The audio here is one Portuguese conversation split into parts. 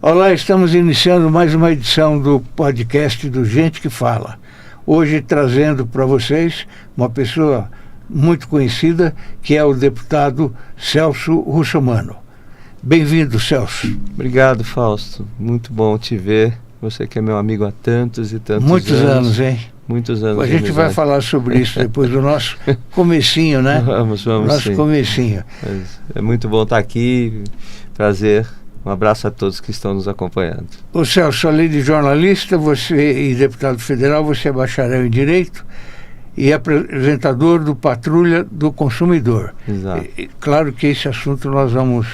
Olá, estamos iniciando mais uma edição do podcast do Gente que Fala. Hoje trazendo para vocês uma pessoa muito conhecida, que é o deputado Celso Russomano. Bem-vindo, Celso. Obrigado, Fausto. Muito bom te ver. Você que é meu amigo há tantos e tantos anos. Muitos anos, hein? Muitos anos. A gente vai falar sobre isso depois do nosso comecinho, né? Vamos nosso sim. Comecinho. Mas é muito bom estar aqui. Prazer. Um abraço a todos que estão nos acompanhando. Ô Celso, além de jornalista e deputado federal, você é bacharel em Direito e apresentador do Patrulha do Consumidor. Exato. Claro que esse assunto nós vamos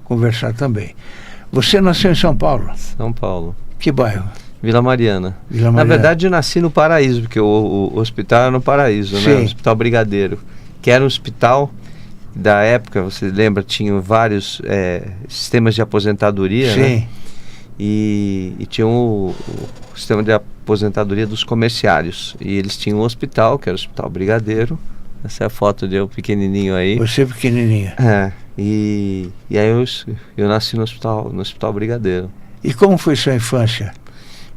conversar também. Você nasceu em São Paulo? São Paulo. Que bairro? Vila Mariana. Vila Mariana. Na verdade, eu nasci no Paraíso, porque o hospital era no Paraíso, né? O Hospital Brigadeiro, que era um hospital da época, você lembra, tinham vários sistemas de aposentadoria, né? E tinha o sistema de aposentadoria dos comerciários. E eles tinham um hospital, que era o Hospital Brigadeiro. Essa é a foto de eu pequenininho aí. Você pequenininho. E aí eu nasci no hospital Brigadeiro. E como foi sua infância?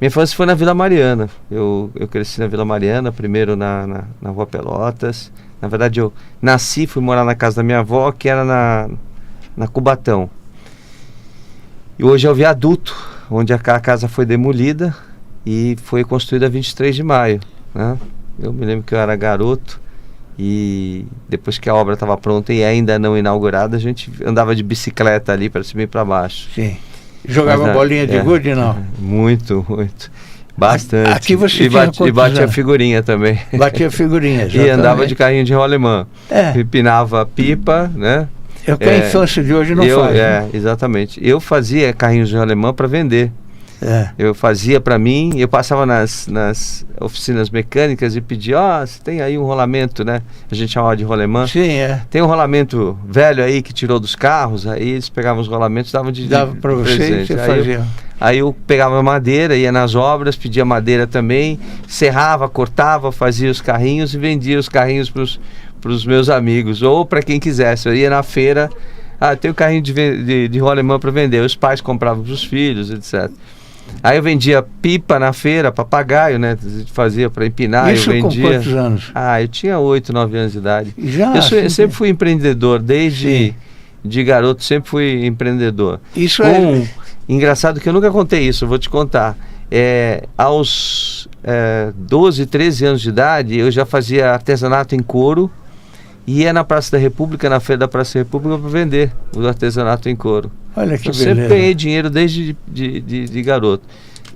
Minha infância foi na Vila Mariana. Eu cresci na Vila Mariana, primeiro na Rua Pelotas. Na verdade, eu nasci, fui morar na casa da minha avó, que era na Cubatão. E hoje é o viaduto, onde a casa foi demolida e foi construída 23 de maio. Né? Eu me lembro que eu era garoto e depois que a obra estava pronta e ainda não inaugurada, a gente andava de bicicleta ali para cima e para baixo. Sim. Jogava bolinha de gude, não? Muito, muito. Bastante. Aqui você e batia figurinha também. Batia figurinha, exatamente. E andava de carrinho de rolemã. Empinava pipa, né? É o que a infância de hoje não faz. Né? Exatamente. Eu fazia carrinhos de rolemã para vender. Eu fazia para mim, eu passava nas oficinas mecânicas e pedia, você tem aí um rolamento, né? A gente chamava de rolemã. Sim, Tem um rolamento velho aí que tirou dos carros, aí eles pegavam os rolamentos, davam dava para você, você fazia. Aí eu pegava madeira, ia nas obras, pedia madeira também, serrava, cortava, fazia os carrinhos e vendia os carrinhos para os meus amigos, ou para quem quisesse. Eu ia na feira, tem um carrinho de rolemã para vender, os pais compravam para os filhos, etc. Aí eu vendia pipa na feira, papagaio, né? A gente fazia para empinar. Isso eu vendia. Com quantos anos? Eu tinha 8, 9 anos de idade. Eu sempre fui empreendedor, desde de garoto sempre fui empreendedor. Engraçado que eu nunca contei isso, eu vou te contar. Aos 12, 13 anos de idade, eu já fazia artesanato em couro e ia na Praça da República, na feira da Praça da República, para vender o artesanato em couro. Olha que beleza. Eu sempre ganhei dinheiro desde de garoto.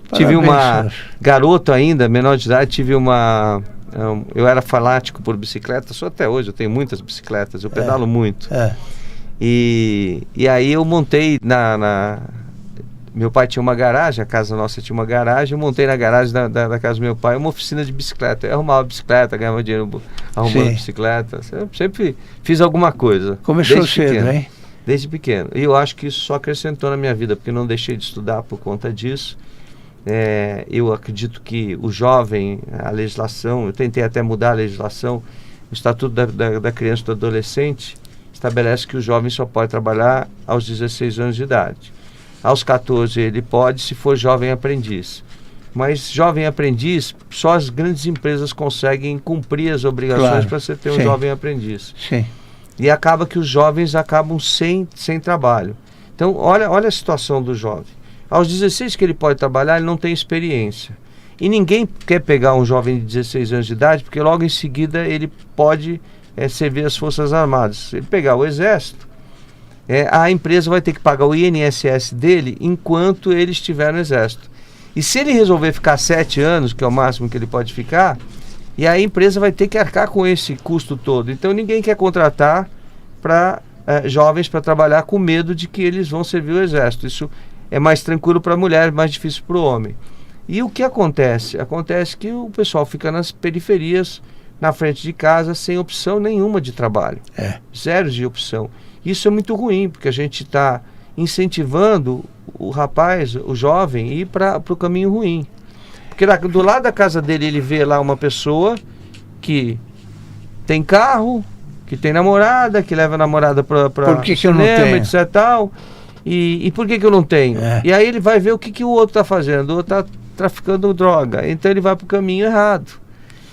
Parabéns, tive uma... Garoto ainda, menor de idade, eu era fanático por bicicleta, só até hoje, eu tenho muitas bicicletas, eu pedalo muito. E aí eu montei meu pai tinha uma garagem, a casa nossa tinha uma garagem, eu montei na garagem da casa do meu pai uma oficina de bicicleta. Eu arrumava bicicleta, ganhava dinheiro arrumando bicicleta. Eu sempre fiz alguma coisa. Começou cedo, hein? Desde pequeno. E eu acho que isso só acrescentou na minha vida, porque não deixei de estudar por conta disso. Eu acredito que o jovem, a legislação, eu tentei até mudar a legislação, o Estatuto da Criança e do Adolescente estabelece que o jovem só pode trabalhar aos 16 anos de idade. Aos 14 ele pode, se for jovem aprendiz. Mas jovem aprendiz, só as grandes empresas conseguem cumprir as obrigações para você ter um jovem aprendiz. Sim. E acaba que os jovens acabam sem trabalho. Então, olha a situação do jovem. Aos 16 que ele pode trabalhar, ele não tem experiência. E ninguém quer pegar um jovem de 16 anos de idade, porque logo em seguida ele pode servir as Forças Armadas. Se ele pegar o Exército, a empresa vai ter que pagar o INSS dele enquanto ele estiver no Exército. E se ele resolver ficar 7 anos, que é o máximo que ele pode ficar, e a empresa vai ter que arcar com esse custo todo. Então ninguém quer contratar jovens para trabalhar com medo de que eles vão servir o Exército. Isso é mais tranquilo para a mulher, mais difícil para o homem. E o que acontece? Acontece que o pessoal fica nas periferias, na frente de casa, sem opção nenhuma de trabalho. Zero de opção. Isso é muito ruim, porque a gente está incentivando o rapaz, o jovem, a ir para o caminho ruim. Porque do lado da casa dele ele vê lá uma pessoa que tem carro, que tem namorada, que leva a namorada para cinema, etc. Tal. E por que eu não tenho? É. E aí ele vai ver o que o outro está fazendo. O outro está traficando droga. Então ele vai para o caminho errado.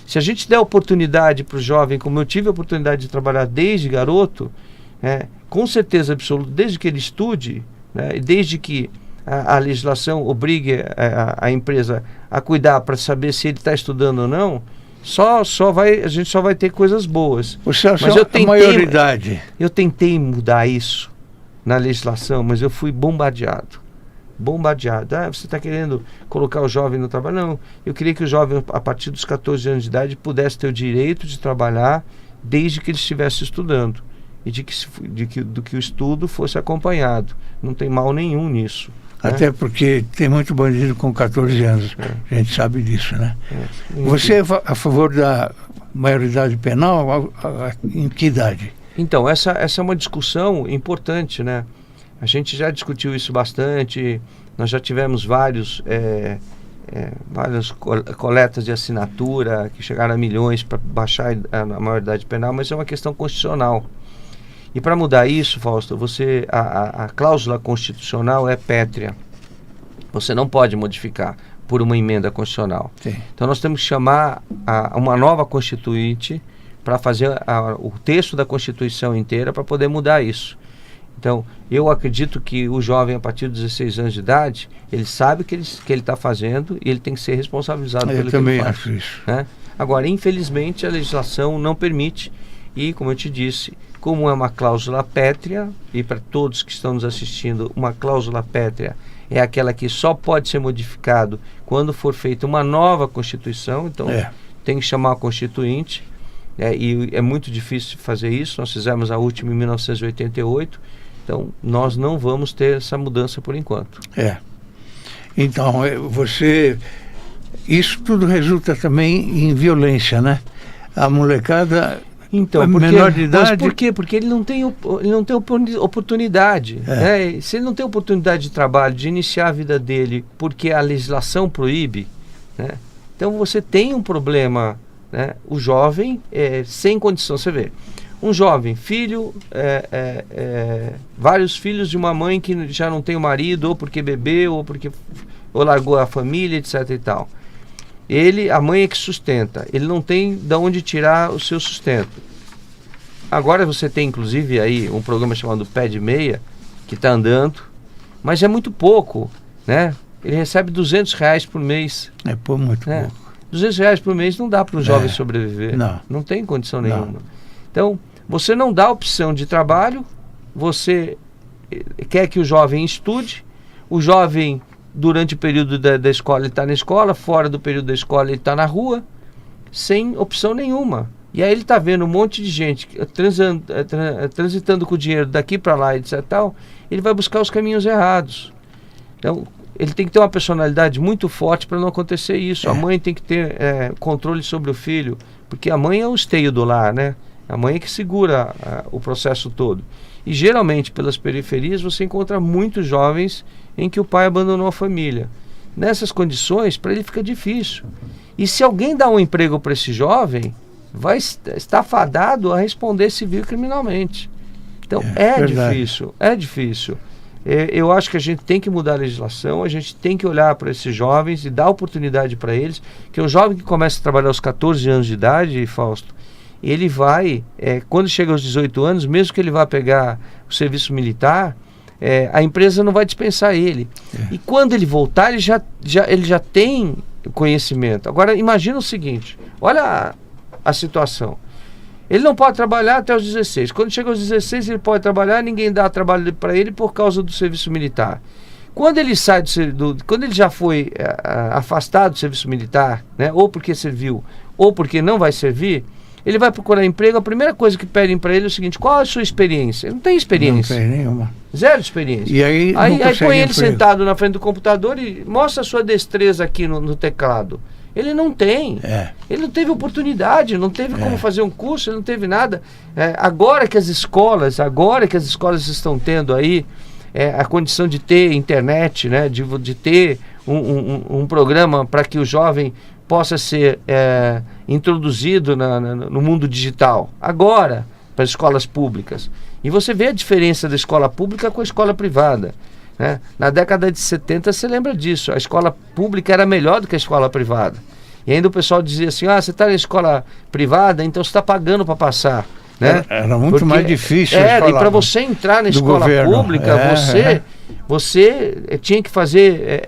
Se a gente der oportunidade para o jovem, como eu tive a oportunidade de trabalhar desde garoto, com certeza absoluta, desde que ele estude, né, e desde que a legislação obrigue a empresa a cuidar para saber se ele está estudando ou não, a gente só vai ter coisas boas. Mas a maioridade. Eu tentei mudar isso na legislação, mas eu fui bombardeado. Você está querendo colocar o jovem no trabalho? Não, eu queria que o jovem, a partir dos 14 anos de idade, pudesse ter o direito de trabalhar desde que ele estivesse estudando. E do que o estudo fosse acompanhado. Não tem mal nenhum nisso. Até porque tem muito bandido com 14 anos. A gente sabe disso, né? Você é a favor da maioridade penal? Em que idade? Então, essa é uma discussão importante, né? A gente já discutiu isso bastante. Nós já tivemos várias coletas de assinatura que chegaram a milhões para baixar a maioridade penal, mas é uma questão constitucional. E para mudar isso, Fausto, a cláusula constitucional é pétrea. Você não pode modificar por uma emenda constitucional. Sim. Então nós temos que chamar uma nova constituinte para fazer o texto da Constituição inteira para poder mudar isso. Então, eu acredito que o jovem, a partir dos 16 anos de idade, ele sabe o que ele está fazendo e ele tem que ser responsabilizado pelo que ele faz. Eu também acho isso. Né? Agora, infelizmente, a legislação não permite e, como eu te disse, como é uma cláusula pétrea, e para todos que estão nos assistindo, uma cláusula pétrea é aquela que só pode ser modificado quando for feita uma nova Constituição, então tem que chamar a Constituinte, e é muito difícil fazer isso. Nós fizemos a última em 1988, então nós não vamos ter essa mudança por enquanto. Então, isso tudo resulta também em violência, né? A molecada... Então, menor de idade... Mas por quê? Porque ele não tem oportunidade. Né? Se ele não tem oportunidade de trabalho, de iniciar a vida dele, porque a legislação proíbe, né? Então você tem um problema, né? O jovem sem condição, você vê, um jovem, filho, vários filhos de uma mãe que já não tem o marido, ou porque bebeu, ou largou a família, etc e tal. A mãe é que sustenta, ele não tem de onde tirar o seu sustento. Agora você tem inclusive aí um programa chamado Pé de Meia, que está andando, mas é muito pouco, né? Ele recebe R$200 por mês. Muito pouco. R$200 por mês não dá para um jovem sobreviver. Não tem condição nenhuma. Então, você não dá opção de trabalho, você quer que o jovem estude, o jovem... Durante o período da escola ele está na escola, fora do período da escola ele está na rua, sem opção nenhuma. E aí ele está vendo um monte de gente transitando com o dinheiro daqui para lá, etc. Tal, ele vai buscar os caminhos errados. Então, ele tem que ter uma personalidade muito forte para não acontecer isso. A mãe tem que ter controle sobre o filho, porque a mãe é o esteio do lar, né? A mãe é que segura o processo todo. E geralmente, pelas periferias, você encontra muitos jovens em que o pai abandonou a família. Nessas condições, para ele fica difícil. E se alguém dá um emprego para esse jovem, vai estar fadado a responder civil e criminalmente. Então, é difícil. Eu acho que a gente tem que mudar a legislação, a gente tem que olhar para esses jovens e dar oportunidade para eles, que o jovem que começa a trabalhar aos 14 anos de idade, Fausto, ele vai, quando chega aos 18 anos, mesmo que ele vá pegar o serviço militar, a empresa não vai dispensar ele. E quando ele voltar, ele já tem conhecimento. Agora, imagina o seguinte, olha a situação. Ele não pode trabalhar até os 16. Quando chega aos 16, ele pode trabalhar, ninguém dá trabalho para ele por causa do serviço militar. Quando ele sai quando ele já foi afastado do serviço militar, né, ou porque serviu, ou porque não vai servir, ele vai procurar emprego, a primeira coisa que pedem para ele é o seguinte: qual é a sua experiência? Ele não tem experiência. Não tem nenhuma. Zero experiência. E aí põe ele sentado na frente do computador e mostra a sua destreza aqui no teclado. Ele não tem. Ele não teve oportunidade, não teve como fazer um curso, ele não teve nada. Agora que as escolas estão tendo aí a condição de ter internet, né, de ter um programa para que o jovem possa ser introduzido no mundo digital. Agora, para as escolas públicas. E você vê a diferença da escola pública com a escola privada, né? Na década de 70, você lembra disso, a escola pública era melhor do que a escola privada. E ainda o pessoal dizia assim, você está na escola privada, então você está pagando para passar. Né? Era muito mais difícil. E para você entrar na escola pública, você tinha que fazer,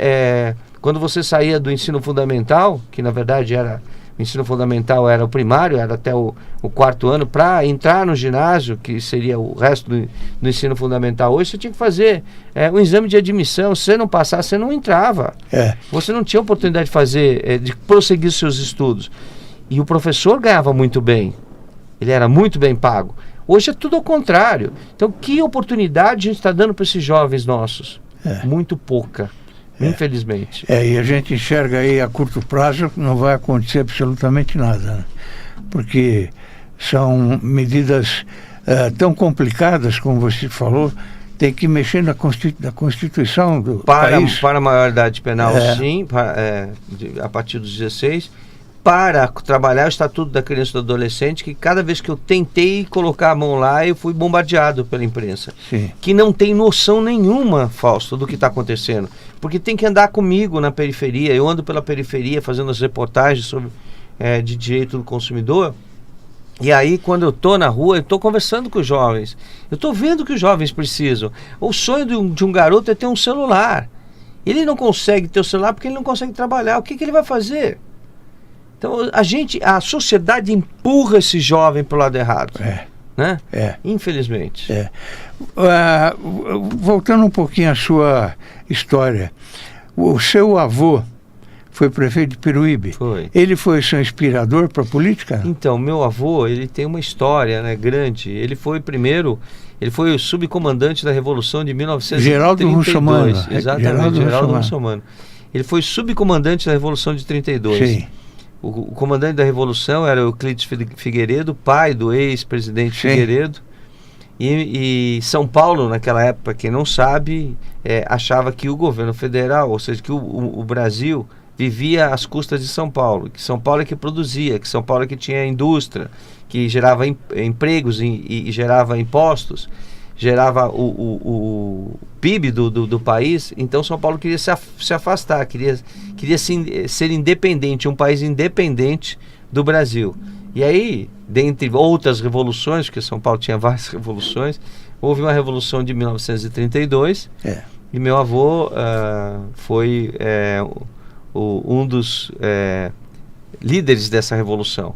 quando você saía do ensino fundamental, que na verdade o ensino fundamental era o primário, era até o 4º ano, para entrar no ginásio, que seria o resto do ensino fundamental. Hoje você tinha que fazer um exame de admissão. Se você não passasse, você não entrava. Você não tinha oportunidade de fazer, de prosseguir seus estudos. E o professor ganhava muito bem. Ele era muito bem pago. Hoje é tudo ao contrário. Então, que oportunidade a gente está dando para esses jovens nossos? Muito pouca, infelizmente. E a gente enxerga aí a curto prazo que não vai acontecer absolutamente nada, né? Porque são medidas tão complicadas, como você falou, tem que mexer na Constituição do país. Para a maioridade penal, sim, a partir dos 16, para trabalhar o Estatuto da Criança e do Adolescente, que cada vez que eu tentei colocar a mão lá, eu fui bombardeado pela imprensa. Sim. Que não tem noção nenhuma, Fausto, do que está acontecendo. Porque tem que andar comigo na periferia. Eu ando pela periferia fazendo as reportagens sobre de direito do consumidor. E aí, quando eu estou na rua, eu estou conversando com os jovens. Eu estou vendo o que os jovens precisam. O sonho de um garoto é ter um celular. Ele não consegue ter o celular porque ele não consegue trabalhar. O que ele vai fazer? Então, a sociedade empurra esse jovem para o lado errado. Né? Infelizmente. Voltando um pouquinho à sua história, o seu avô foi prefeito de Peruíbe. Foi. Ele foi seu inspirador para a política? Então, meu avô, ele tem uma história, né, grande. Ele foi o subcomandante da Revolução de 1932. Geraldo Russomano. Exatamente, Geraldo Russomano. Ele foi subcomandante da Revolução de 32. Sim. O comandante da Revolução era Euclides Figueiredo, pai do ex-presidente Figueiredo. E São Paulo, naquela época, quem não sabe, achava que o governo federal, ou seja, que o Brasil vivia às custas de São Paulo, que São Paulo é que produzia, que São Paulo é que tinha indústria, que gerava empregos e gerava impostos, gerava o PIB do país. Então São Paulo queria se afastar, queria ser independente, um país independente do Brasil. E aí, dentre outras revoluções, porque São Paulo tinha várias revoluções, houve uma revolução de 1932, e meu avô foi um dos líderes dessa revolução.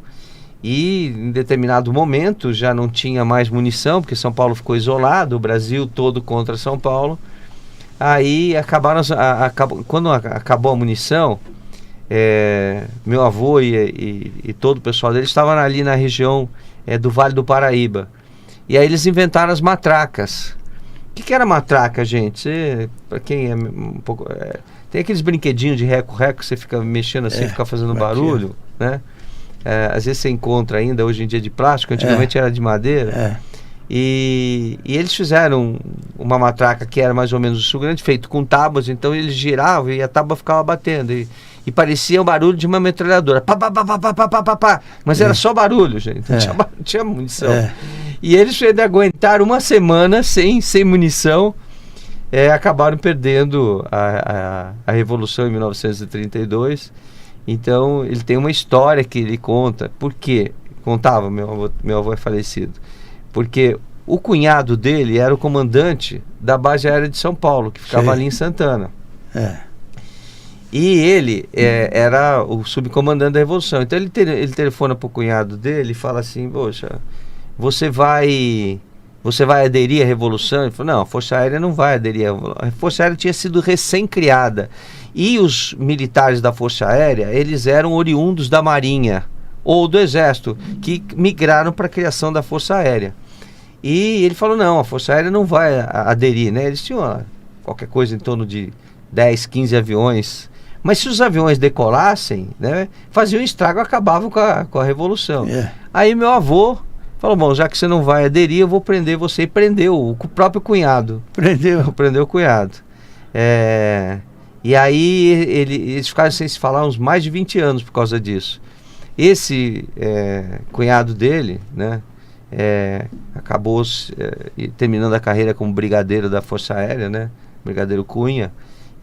E em determinado momento já não tinha mais munição, porque São Paulo ficou isolado, o Brasil todo contra São Paulo. Aí quando acabou a munição, meu avô e todo o pessoal dele estavam ali na região do Vale do Paraíba. E aí eles inventaram as matracas. O que era matraca, gente? Para quem é um pouco... tem aqueles brinquedinhos de reco-reco que você fica mexendo assim, fica fazendo barulho, né? Às vezes você encontra ainda, hoje em dia, de plástico, antigamente era de madeira. E eles fizeram uma matraca que era mais ou menos isso grande, feito com tábuas, então eles giravam e a tábua ficava batendo. E parecia o barulho de uma metralhadora. Pá, pá, pá, pá, pá, pá, pá, pá. Mas era só barulho, gente. Não tinha munição. E eles aguentaram uma semana sem munição. Acabaram perdendo a Revolução em 1932. Então, ele tem uma história que ele conta. Por quê? Contava, meu avô é falecido. Porque o cunhado dele era o comandante da base aérea de São Paulo, que ficava ali em Santana. E ele era o subcomandante da Revolução. Então, ele telefona para o cunhado dele e fala assim: poxa, você vai aderir à Revolução? Ele falou: não, a Força Aérea não vai aderir à Revolução. A Força Aérea tinha sido recém-criada. E os militares da Força Aérea, eles eram oriundos da Marinha ou do Exército, que migraram para a criação da Força Aérea. E ele falou: não, a Força Aérea não vai aderir, né? Eles tinham qualquer coisa em torno de 10, 15 aviões. Mas se os aviões decolassem, né, faziam estrago, acabavam com a Revolução. Aí meu avô falou: bom, já que você não vai aderir, eu vou prender você. E prendeu o próprio cunhado. Prendeu o cunhado. E aí eles ficaram sem se falar uns mais de 20 anos por causa disso. Esse cunhado dele, né, acabou terminando a carreira como brigadeiro da Força Aérea, né? Brigadeiro Cunha.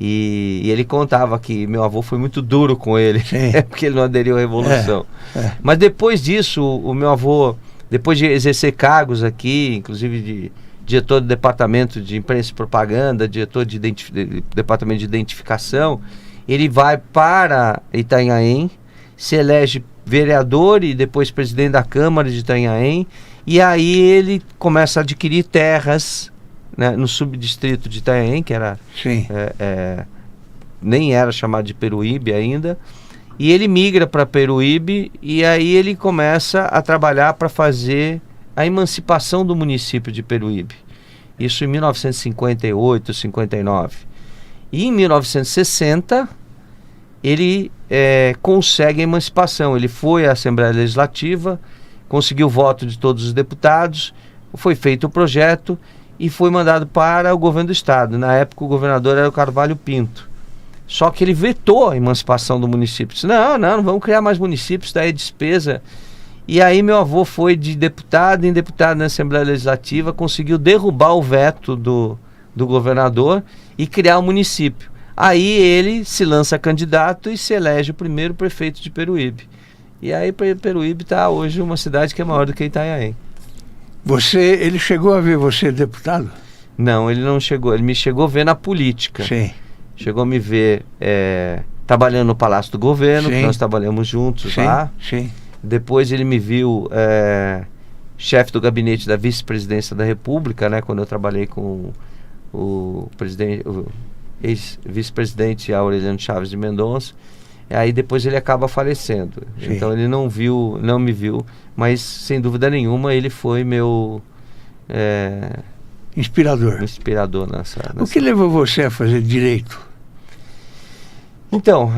E ele contava que meu avô foi muito duro com ele, porque ele não aderiu à Revolução. Mas depois disso, o meu avô, depois de exercer cargos aqui, inclusive de diretor do Departamento de Imprensa e Propaganda, diretor de Departamento de Identificação, ele vai para Itanhaém, se elege vereador e depois presidente da Câmara de Itanhaém, e aí ele começa a adquirir terras, né, no subdistrito de Itanhaém, que era nem era chamado de Peruíbe ainda, e ele migra para Peruíbe, e aí ele começa a trabalhar para fazer a emancipação do município de Peruíbe. Isso em 1958, 59. E em 1960 ele consegue a emancipação. Ele foi à Assembleia Legislativa, conseguiu o voto de todos os deputados, foi feito o projeto e foi mandado para o governo do estado. Na época o governador era o Carvalho Pinto. Só que ele vetou a emancipação do município. Disse, não vamos criar mais municípios, daí é despesa. E aí meu avô foi de deputado em deputado na Assembleia Legislativa, conseguiu derrubar o veto do governador e criar o município. Aí ele se lança candidato e se elege o primeiro prefeito de Peruíbe. E aí Peruíbe está hoje uma cidade que é maior do que Itanhaém. Ele chegou a ver você deputado? Não, ele não chegou. Ele me chegou a ver na política. Sim. Chegou a me ver trabalhando no Palácio do Governo, que nós trabalhamos juntos lá. Sim. Depois ele me viu chefe do gabinete da vice-presidência da República, né, quando eu trabalhei com o ex-vice-presidente Aureliano Chaves de Mendonça. Aí depois ele acaba falecendo. Sim. Então ele não me viu, mas sem dúvida nenhuma ele foi meu inspirador nessa. O que levou você a fazer direito? Então,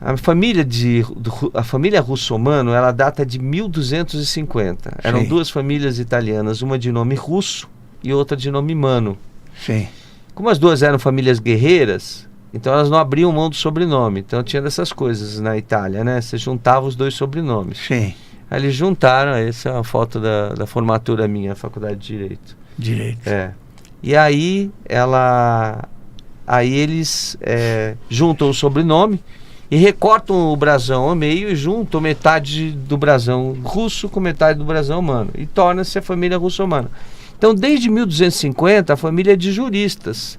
a família Russomano, ela data de 1250. Eram duas famílias italianas, uma de nome Russo e outra de nome Mano. Sim. Como as duas eram famílias guerreiras, então elas não abriam mão do sobrenome. Então tinha dessas coisas na Itália, né? Você juntava os dois sobrenomes. Sim. Aí eles juntaram, essa é uma foto da formatura minha, Faculdade de Direito. E aí eles juntam o sobrenome e recortam o brasão ao meio e juntam metade do brasão russo com metade do brasão mano. E torna-se a família russomana. Então, desde 1250, a família é de juristas.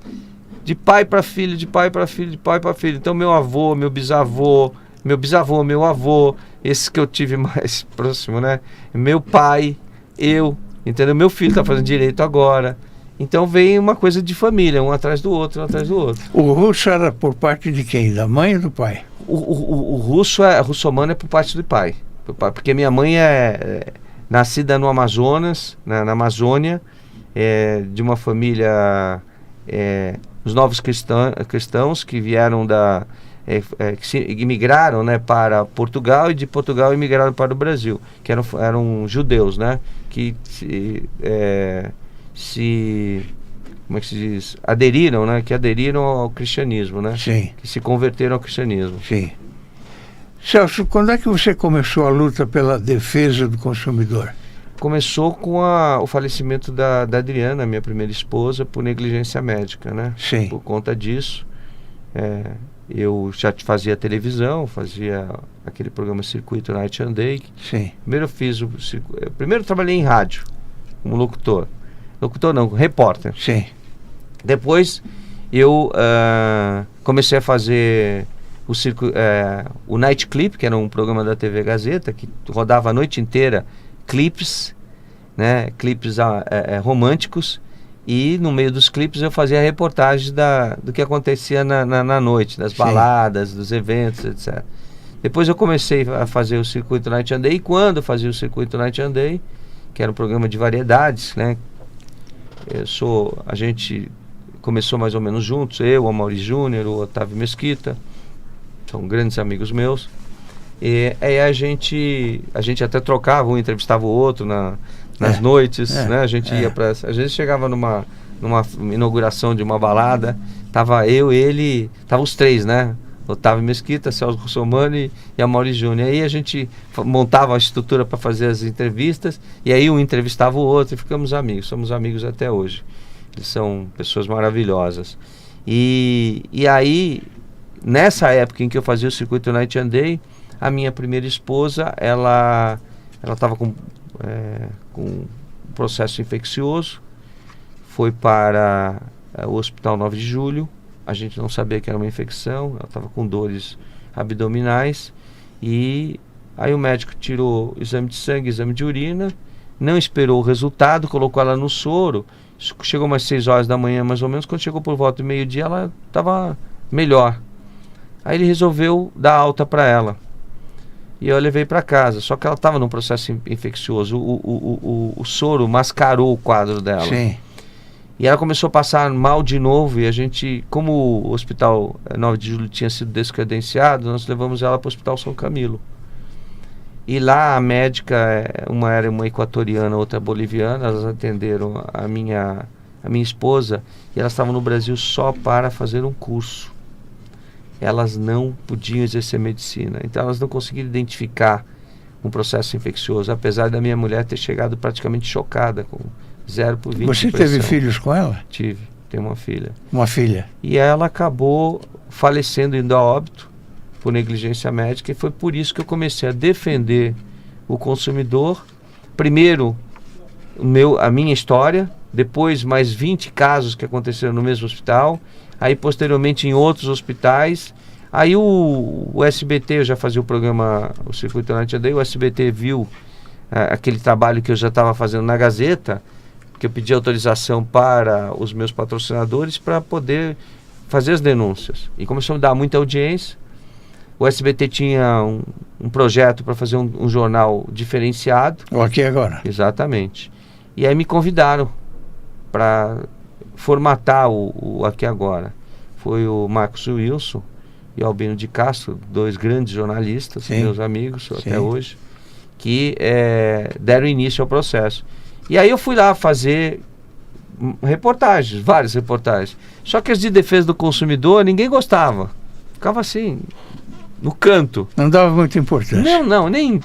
De pai para filho, de pai para filho, de pai para filho. Então, meu avô, meu bisavô, meu avô, esse que eu tive mais próximo, né? Meu pai, eu, entendeu? Meu filho está fazendo direito agora. Então, vem uma coisa de família, um atrás do outro, um atrás do outro. O russo era por parte de quem? Da mãe ou do pai? O russomano é por parte do pai. Porque minha mãe é nascida no Amazonas, na Amazônia, de uma família, os novos cristãos que vieram que imigraram, né, para Portugal, e de Portugal imigraram para o Brasil, que eram judeus, né, que como é que se diz? Aderiram, né, que aderiram ao cristianismo, né, Sim. que se converteram ao cristianismo. Sim. Celso, quando é que você começou a luta pela defesa do consumidor? Começou com o falecimento da Adriana, minha primeira esposa, por negligência médica, né? Sim. Por conta disso, eu já fazia televisão, fazia aquele programa Circuito Night and Day. Sim. Primeiro trabalhei em rádio, como locutor. Locutor não, repórter. Sim. Depois eu comecei a fazer o Night Clip, que era um programa da TV Gazeta, que rodava a noite inteira clipes, né, clipes românticos, e no meio dos clipes eu fazia reportagens do que acontecia na noite, das baladas, dos eventos, etc. Depois eu comecei a fazer o Circuito Night and Day, e quando eu fazia o Circuito Night and Day, que era um programa de variedades, né, a gente começou mais ou menos juntos, eu, o Amaury Júnior, o Otávio Mesquita, são grandes amigos meus. E aí a gente até trocava, um entrevistava o outro nas noites, né? A gente ia para, às vezes chegava numa inauguração de uma balada, tava eu, ele, tava os três, né? Otávio Mesquita, Celso Russomani e Amaury Júnior. Aí a gente montava a estrutura para fazer as entrevistas, e aí um entrevistava o outro e ficamos amigos. Somos amigos até hoje. Eles são pessoas maravilhosas. E aí, nessa época em que eu fazia o Circuito Night and Day, a minha primeira esposa, ela estava com um processo infeccioso, foi para o Hospital 9 de Julho. A gente não sabia que era uma infecção, ela estava com dores abdominais, e aí o médico tirou exame de sangue, exame de urina, não esperou o resultado, colocou ela no soro. Chegou umas 6 horas da manhã mais ou menos, quando chegou por volta do meio-dia ela estava melhor. Aí ele resolveu dar alta para ela, e eu levei para casa, só que ela estava num processo infeccioso, o soro mascarou o quadro dela. Sim. E ela começou a passar mal de novo, e a gente, como o Hospital 9 de Julho tinha sido descredenciado, nós levamos ela para o Hospital São Camilo. E lá a médica, uma era uma equatoriana, outra boliviana, elas atenderam a minha esposa, e elas estavam no Brasil só para fazer um curso. Elas não podiam exercer medicina, então elas não conseguiram identificar um processo infeccioso, apesar da minha mulher ter chegado praticamente chocada, com 0 por 20 Você de pressão. teve filhos com ela? Tive, tenho uma filha. Uma filha. E ela acabou falecendo, indo a óbito por negligência médica, e foi por isso que eu comecei a defender o consumidor. Primeiro a minha história, depois mais 20 casos que aconteceram no mesmo hospital, aí posteriormente em outros hospitais. Aí o SBT, eu já fazia o programa, o Circuito Night and Day, o SBT viu aquele trabalho que eu já estava fazendo na Gazeta, que eu pedi autorização para os meus patrocinadores para poder fazer as denúncias. E começou a me dar muita audiência. O SBT tinha um projeto para fazer um jornal diferenciado. O Aqui Agora. Exatamente. E aí me convidaram para formatar o Aqui Agora. Foi o Marcos Wilson e o Albino de Castro, 2 grandes jornalistas, sim, meus amigos, sim, até hoje, que deram início ao processo. E aí eu fui lá fazer reportagens, várias reportagens. Só que as de defesa do consumidor ninguém gostava. Ficava assim, no canto. Não dava muita importância. Não, nem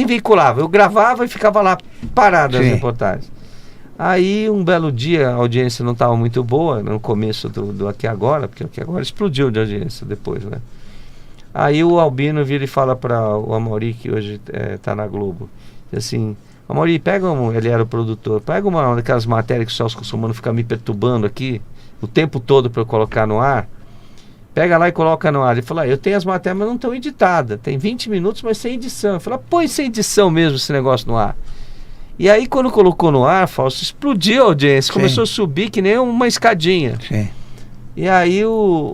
veiculava. Eu gravava e ficava lá parado as reportagens. Aí um belo dia a audiência não estava muito boa, no começo do Aqui Agora, porque o Aqui Agora explodiu de audiência depois, né? Aí o Albino vira e fala para o Amaury, que hoje está na Globo, assim: Amaury, ele era o produtor, pega uma daquelas matérias que o Celso Russomani fica me perturbando aqui o tempo todo para eu colocar no ar, pega lá e coloca no ar. Ele falou: eu tenho as matérias, mas não estão editadas, tem 20 minutos, mas sem edição. Eu falei: põe sem edição mesmo esse negócio no ar. E aí quando colocou no ar, Fausto, explodiu a audiência, sim, começou a subir que nem uma escadinha. Sim. E aí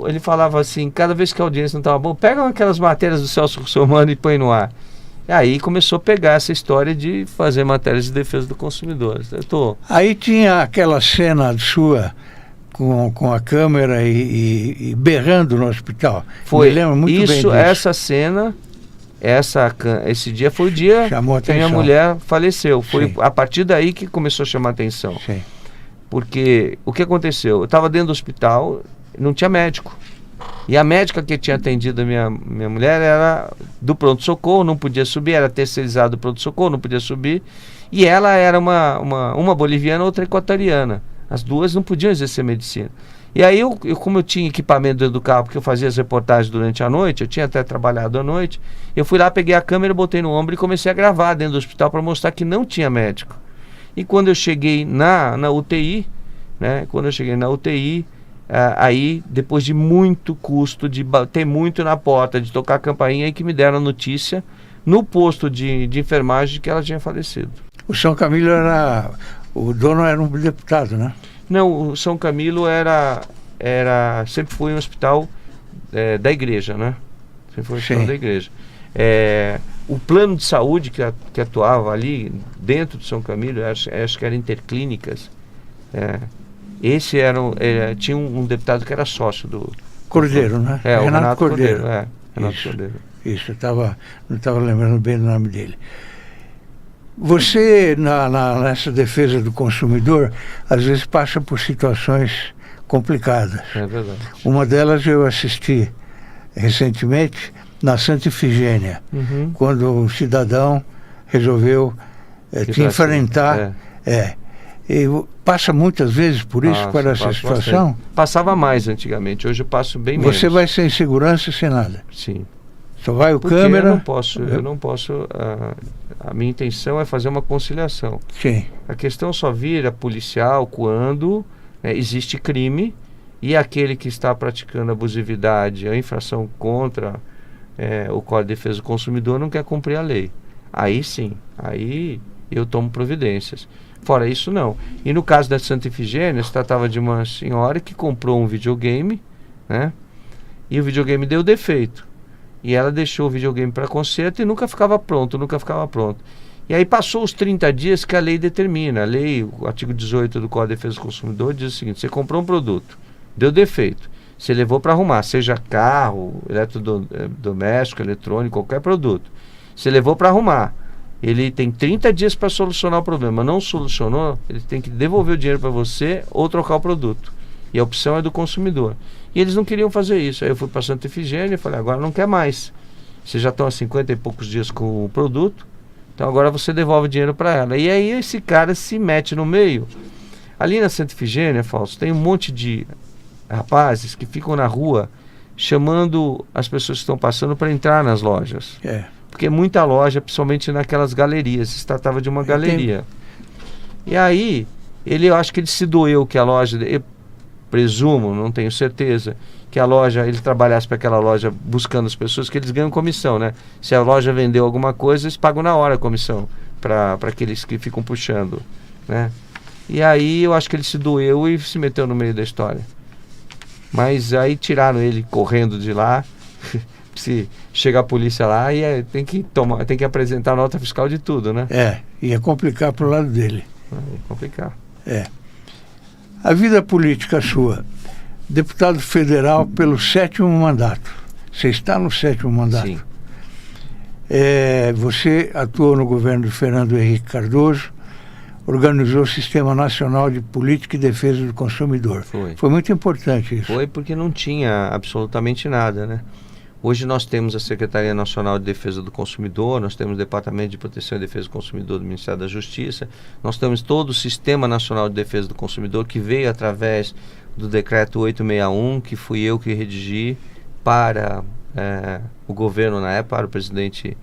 ele falava assim, cada vez que a audiência não estava boa, pega aquelas matérias do Celso Russomani e põe no ar. E aí começou a pegar essa história de fazer matérias de defesa do consumidor. Aí tinha aquela cena sua com a câmera e berrando no hospital. Foi. Me lembro muito bem disso. Essa cena, esse dia foi o dia que a minha mulher faleceu. Foi, sim, a partir daí que começou a chamar atenção. Sim. Porque o que aconteceu? Eu estava dentro do hospital, não tinha médico. E a médica que tinha atendido a minha mulher era do pronto-socorro, não podia subir, era terceirizado do pronto-socorro, não podia subir. E ela era uma boliviana, outra equatoriana. As duas não podiam exercer medicina. E aí, como eu tinha equipamento dentro do carro, porque eu fazia as reportagens durante a noite, eu tinha até trabalhado à noite, eu fui lá, peguei a câmera, botei no ombro e comecei a gravar dentro do hospital para mostrar que não tinha médico. E quando eu cheguei na UTI, né, aí, depois de muito custo, de bater muito na porta, de tocar a campainha, aí que me deram a notícia no posto de enfermagem de que ela tinha falecido. O São Camilo o dono era um deputado, né? Não, o São Camilo sempre foi um hospital da igreja, né? Sempre foi um hospital da igreja. O plano de saúde que atuava ali dentro do São Camilo, acho que era Interclínicas, esse tinha um deputado que era sócio do Cordeiro, né? O Renato Cordeiro. Renato Cordeiro. Isso, não estava lembrando bem do nome dele. Você, nessa defesa do consumidor, às vezes passa por situações complicadas. É verdade. Uma delas eu assisti recentemente na Santa Ifigênia, quando um cidadão resolveu te enfrentar. E passa muitas vezes por isso, por essa situação? Bastante. Passava mais antigamente, hoje eu passo bem menos. Você vai sem segurança, sem nada? Sim. Só vai o Porque câmera? Eu não posso, a minha intenção é fazer uma conciliação. Sim. A questão só vira policial quando existe crime e aquele que está praticando abusividade, a infração contra o Código de Defesa do Consumidor não quer cumprir a lei. Aí sim, aí eu tomo providências. Fora isso, não. E no caso da Santa Ifigênia, se tratava de uma senhora que comprou um videogame, né? E o videogame deu defeito. E ela deixou o videogame para conserto e nunca ficava pronto. E aí passou os 30 dias que a lei determina. A lei, o artigo 18 do Código de Defesa do Consumidor diz o seguinte: você comprou um produto, deu defeito, você levou para arrumar, seja carro, eletrodoméstico, eletrônico, qualquer produto. Você levou para arrumar. Ele tem 30 dias para solucionar o problema. Não solucionou, ele tem que devolver o dinheiro para você ou trocar o produto. E a opção é do consumidor. E eles não queriam fazer isso. Aí eu fui para Santa Ifigênia e falei: agora não quer mais. Vocês já estão há 50 e poucos dias com o produto, então agora você devolve o dinheiro para ela. E aí esse cara se mete no meio. Ali na Santa Ifigênia, Fausto, tem um monte de rapazes que ficam na rua chamando as pessoas que estão passando para entrar nas lojas. Porque muita loja, principalmente naquelas galerias, se tratava de uma galeria. E aí, eu acho que ele se doeu que a loja, eu presumo, não tenho certeza, que a loja, ele trabalhasse para aquela loja buscando as pessoas, que eles ganham comissão, né? Se a loja vendeu alguma coisa, eles pagam na hora a comissão para aqueles que ficam puxando, né? E aí eu acho que ele se doeu e se meteu no meio da história. Mas aí tiraram ele correndo de lá. Se chega a polícia lá e tem que apresentar nota fiscal de tudo, né? Ia complicar pro lado dele. Ia complicar. A vida política sua, deputado federal pelo 7º mandato. Você está no 7º mandato? Sim. Você atuou no governo do Fernando Henrique Cardoso, organizou o Sistema Nacional de Política e Defesa do Consumidor. Foi muito importante isso. Foi porque não tinha absolutamente nada, né? Hoje nós temos a Secretaria Nacional de Defesa do Consumidor, nós temos o Departamento de Proteção e Defesa do Consumidor do Ministério da Justiça, nós temos todo o Sistema Nacional de Defesa do Consumidor, que veio através do Decreto 861, que fui eu que redigi para o governo na época, para o presidente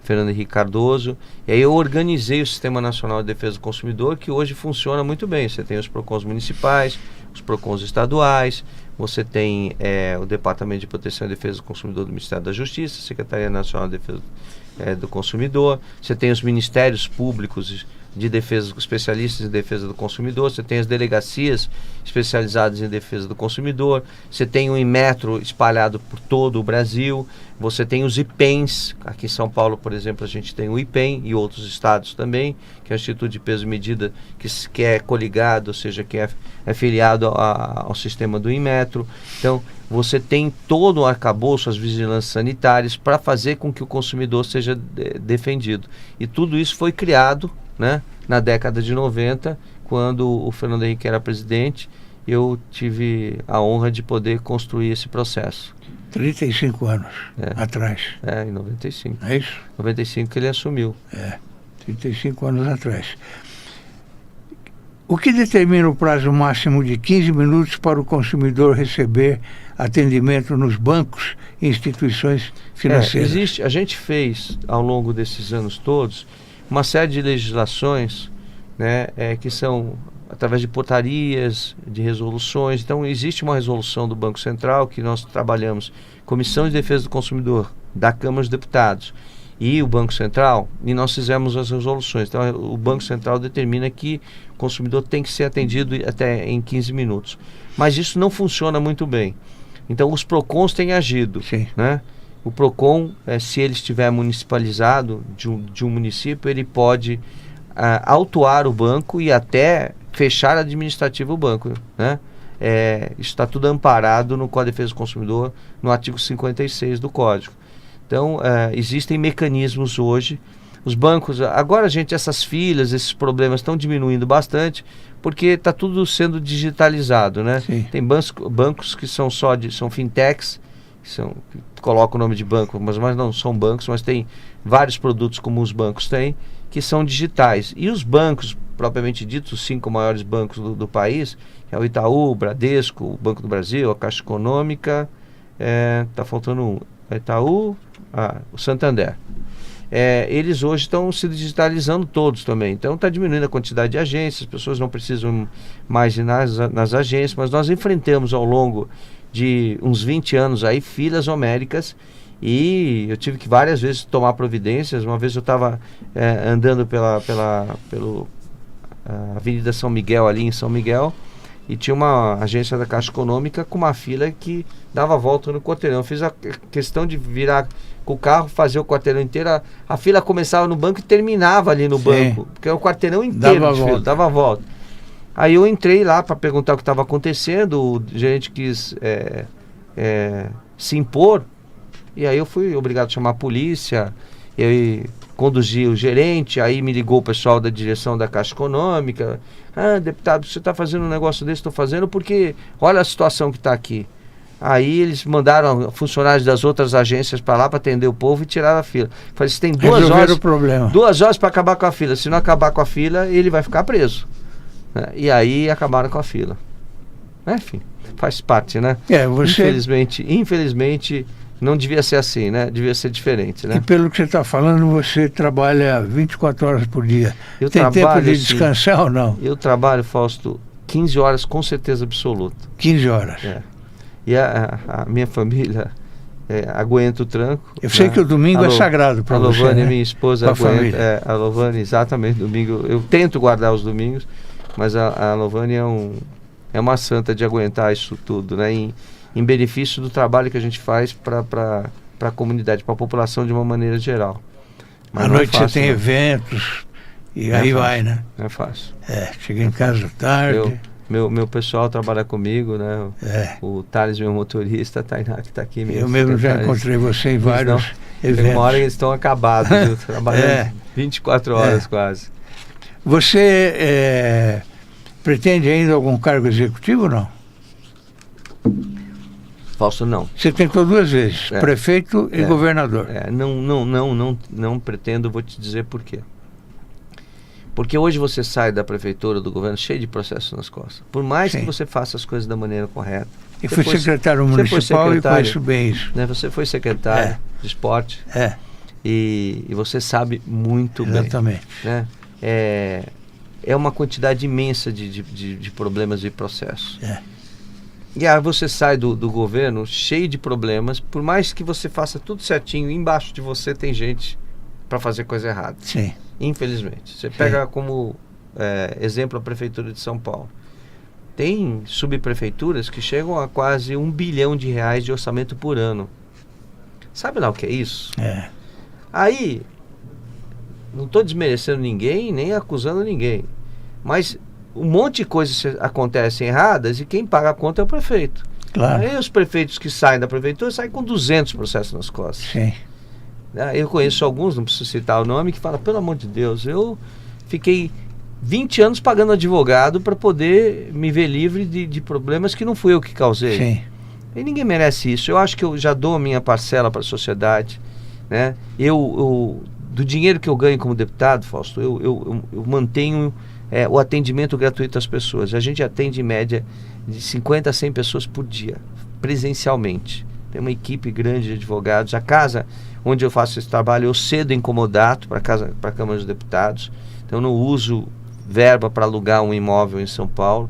Fernando Henrique Cardoso. E aí eu organizei o Sistema Nacional de Defesa do Consumidor, que hoje funciona muito bem. Você tem os PROCONs municipais, os PROCONs estaduais, você tem o Departamento de Proteção e Defesa do Consumidor do Ministério da Justiça, Secretaria Nacional de Defesa do Consumidor, você tem os Ministérios Públicos de Defesa, especialistas em defesa do consumidor, você tem as delegacias especializadas em defesa do consumidor, você tem o Inmetro espalhado por todo o Brasil, você tem os IPENs, aqui em São Paulo, por exemplo, a gente tem o IPEN e outros estados também, que é o Instituto de Peso e Medida, que é coligado, ou seja, que é filiado ao sistema do Inmetro. Então, você tem todo o arcabouço, as vigilâncias sanitárias, para fazer com que o consumidor seja defendido. E tudo isso foi criado, né, na década de 90, quando o Fernando Henrique era presidente. Eu tive a honra de poder construir esse processo. 35 anos atrás. Em 95. É isso? 95 que ele assumiu. 35 anos atrás. O que determina o prazo máximo de 15 minutos para o consumidor receber atendimento nos bancos e instituições financeiras? A gente fez, ao longo desses anos todos, uma série de legislações, né, que são através de portarias, de resoluções. Então, existe uma resolução do Banco Central que nós trabalhamos, Comissão de Defesa do Consumidor da Câmara dos Deputados e o Banco Central, e nós fizemos as resoluções. Então, o Banco Central determina que o consumidor tem que ser atendido até em 15 minutos. Mas isso não funciona muito bem. Então, os PROCONs têm agido, né? O PROCON, se ele estiver municipalizado de um município, ele pode autuar o banco e até fechar administrativo o banco, né? Está tudo amparado no Código de Defesa do Consumidor, no artigo 56 do Código. Então, existem mecanismos hoje. Os bancos, agora, essas filas, esses problemas estão diminuindo bastante, porque está tudo sendo digitalizado, né? Tem bancos que são fintechs, que colocam o nome de banco, mas não são bancos, mas tem vários produtos como os bancos têm, que são digitais. E os bancos, propriamente dito, os 5 maiores bancos do país, que é o Itaú, o Bradesco, o Banco do Brasil, a Caixa Econômica, tá faltando um, Itaú, o Santander. Eles hoje estão se digitalizando todos também, então está diminuindo a quantidade de agências, as pessoas não precisam mais ir nas agências, mas nós enfrentamos ao longo de uns 20 anos aí filas homéricas, e eu tive que várias vezes tomar providências. Uma vez eu estava andando pela Avenida São Miguel, ali em São Miguel, e tinha uma agência da Caixa Econômica com uma fila que dava volta no quarteirão. Eu fiz a questão de virar com o carro, fazer o quarteirão inteiro. A fila começava no banco e terminava ali no banco, porque era o quarteirão inteiro de fila, dava a volta. Aí eu entrei lá para perguntar o que estava acontecendo, o gerente quis se impor, e aí eu fui obrigado a chamar a polícia, eu conduzi o gerente, aí me ligou o pessoal da direção da Caixa Econômica. Deputado, você está fazendo um negócio desse? Estou fazendo porque olha a situação que está aqui. Aí eles mandaram funcionários das outras agências para lá para atender o povo e tiraram a fila. Falei, você tem 2 horas, 2 horas para acabar com a fila. Se não acabar com a fila, ele vai ficar preso. E aí acabaram com a fila. Enfim, faz parte, né? Infelizmente, não devia ser assim, né? Devia ser diferente, né? E pelo que você está falando, você trabalha 24 horas por dia. Tem tempo de descansar ou não? Eu trabalho, Fausto, 15 horas com certeza absoluta. 15 horas? E a minha família aguenta o tranco. Eu sei que o domingo é sagrado para você, A Lovânia, né? Minha esposa, aguenta. A Lovânia, exatamente, domingo. Eu tento guardar os domingos, mas a Lovânia é uma santa de aguentar isso tudo, né? Em benefício do trabalho que a gente faz para a comunidade, para a população de uma maneira geral. Mas à noite você tem eventos e aí vai, né? Não é fácil. Chega em casa tarde. Meu pessoal trabalha comigo, né? O Thales, meu motorista, a Tainá, que está aqui. Eu mesmo já encontrei você em vários eventos. Tem uma hora que eles estão acabados, viu? Trabalhando 24 horas quase. Você pretende ainda algum cargo executivo ou não? Fausto, não. Você tentou 2 vezes, prefeito e governador. Não pretendo, vou te dizer por quê. Porque hoje você sai da prefeitura, do governo, cheio de processos nas costas. Por mais que você faça as coisas da maneira correta. E fui secretário municipal e conheço bem isso. Né? Você foi secretário de esporte. E você sabe muito bem. Exatamente. Né? É uma quantidade imensa de problemas e processos. E aí você sai do governo cheio de problemas, por mais que você faça tudo certinho, embaixo de você tem gente para fazer coisa errada. Sim. Infelizmente. Você pega como exemplo a Prefeitura de São Paulo. Tem subprefeituras que chegam a quase R$1 bilhão de orçamento por ano. Sabe lá o que é isso? Aí, não estou desmerecendo ninguém, nem acusando ninguém, mas um monte de coisas acontecem erradas e quem paga a conta é o prefeito. Claro. Aí os prefeitos que saem da prefeitura saem com 200 processos nas costas. Sim. Eu conheço alguns, não preciso citar o nome, que falam, pelo amor de Deus, eu fiquei 20 anos pagando advogado para poder me ver livre de problemas que não fui eu que causei. Sim. E ninguém merece isso. Eu acho que eu já dou a minha parcela para a sociedade, né? Do dinheiro que eu ganho como deputado, Fausto, eu mantenho o atendimento gratuito às pessoas. A gente atende em média de 50 a 100 pessoas por dia, presencialmente. Tem uma equipe grande de advogados. A casa onde eu faço esse trabalho, eu cedo em comodato para a Câmara dos Deputados. Então eu não uso verba para alugar um imóvel em São Paulo.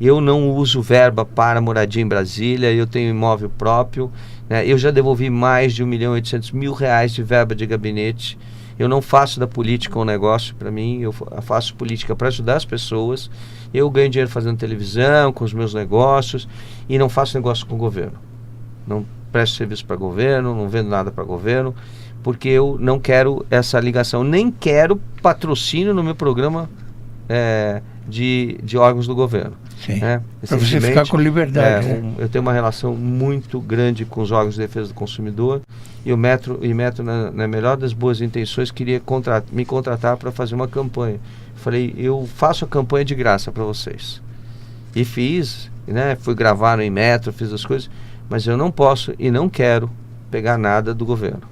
Eu não uso verba para moradia em Brasília. Eu tenho imóvel próprio, né? Eu já devolvi mais de R$1.800.000 de verba de gabinete. Eu não faço da política um negócio para mim. Eu faço política para ajudar as pessoas. Eu ganho dinheiro fazendo televisão, com os meus negócios, e não faço negócio com o governo. Não presto serviço para governo, não vendo nada para governo, porque eu não quero essa ligação, nem quero patrocínio no meu programa de órgãos do governo. Sim, para você ficar com liberdade. Eu tenho uma relação muito grande com os órgãos de defesa do consumidor, e o Metro na melhor das boas intenções, queria me contratar para fazer uma campanha. Falei, eu faço a campanha de graça para vocês. E fiz, né? Fui gravar no Metro, fiz as coisas, mas eu não posso e não quero pegar nada do governo,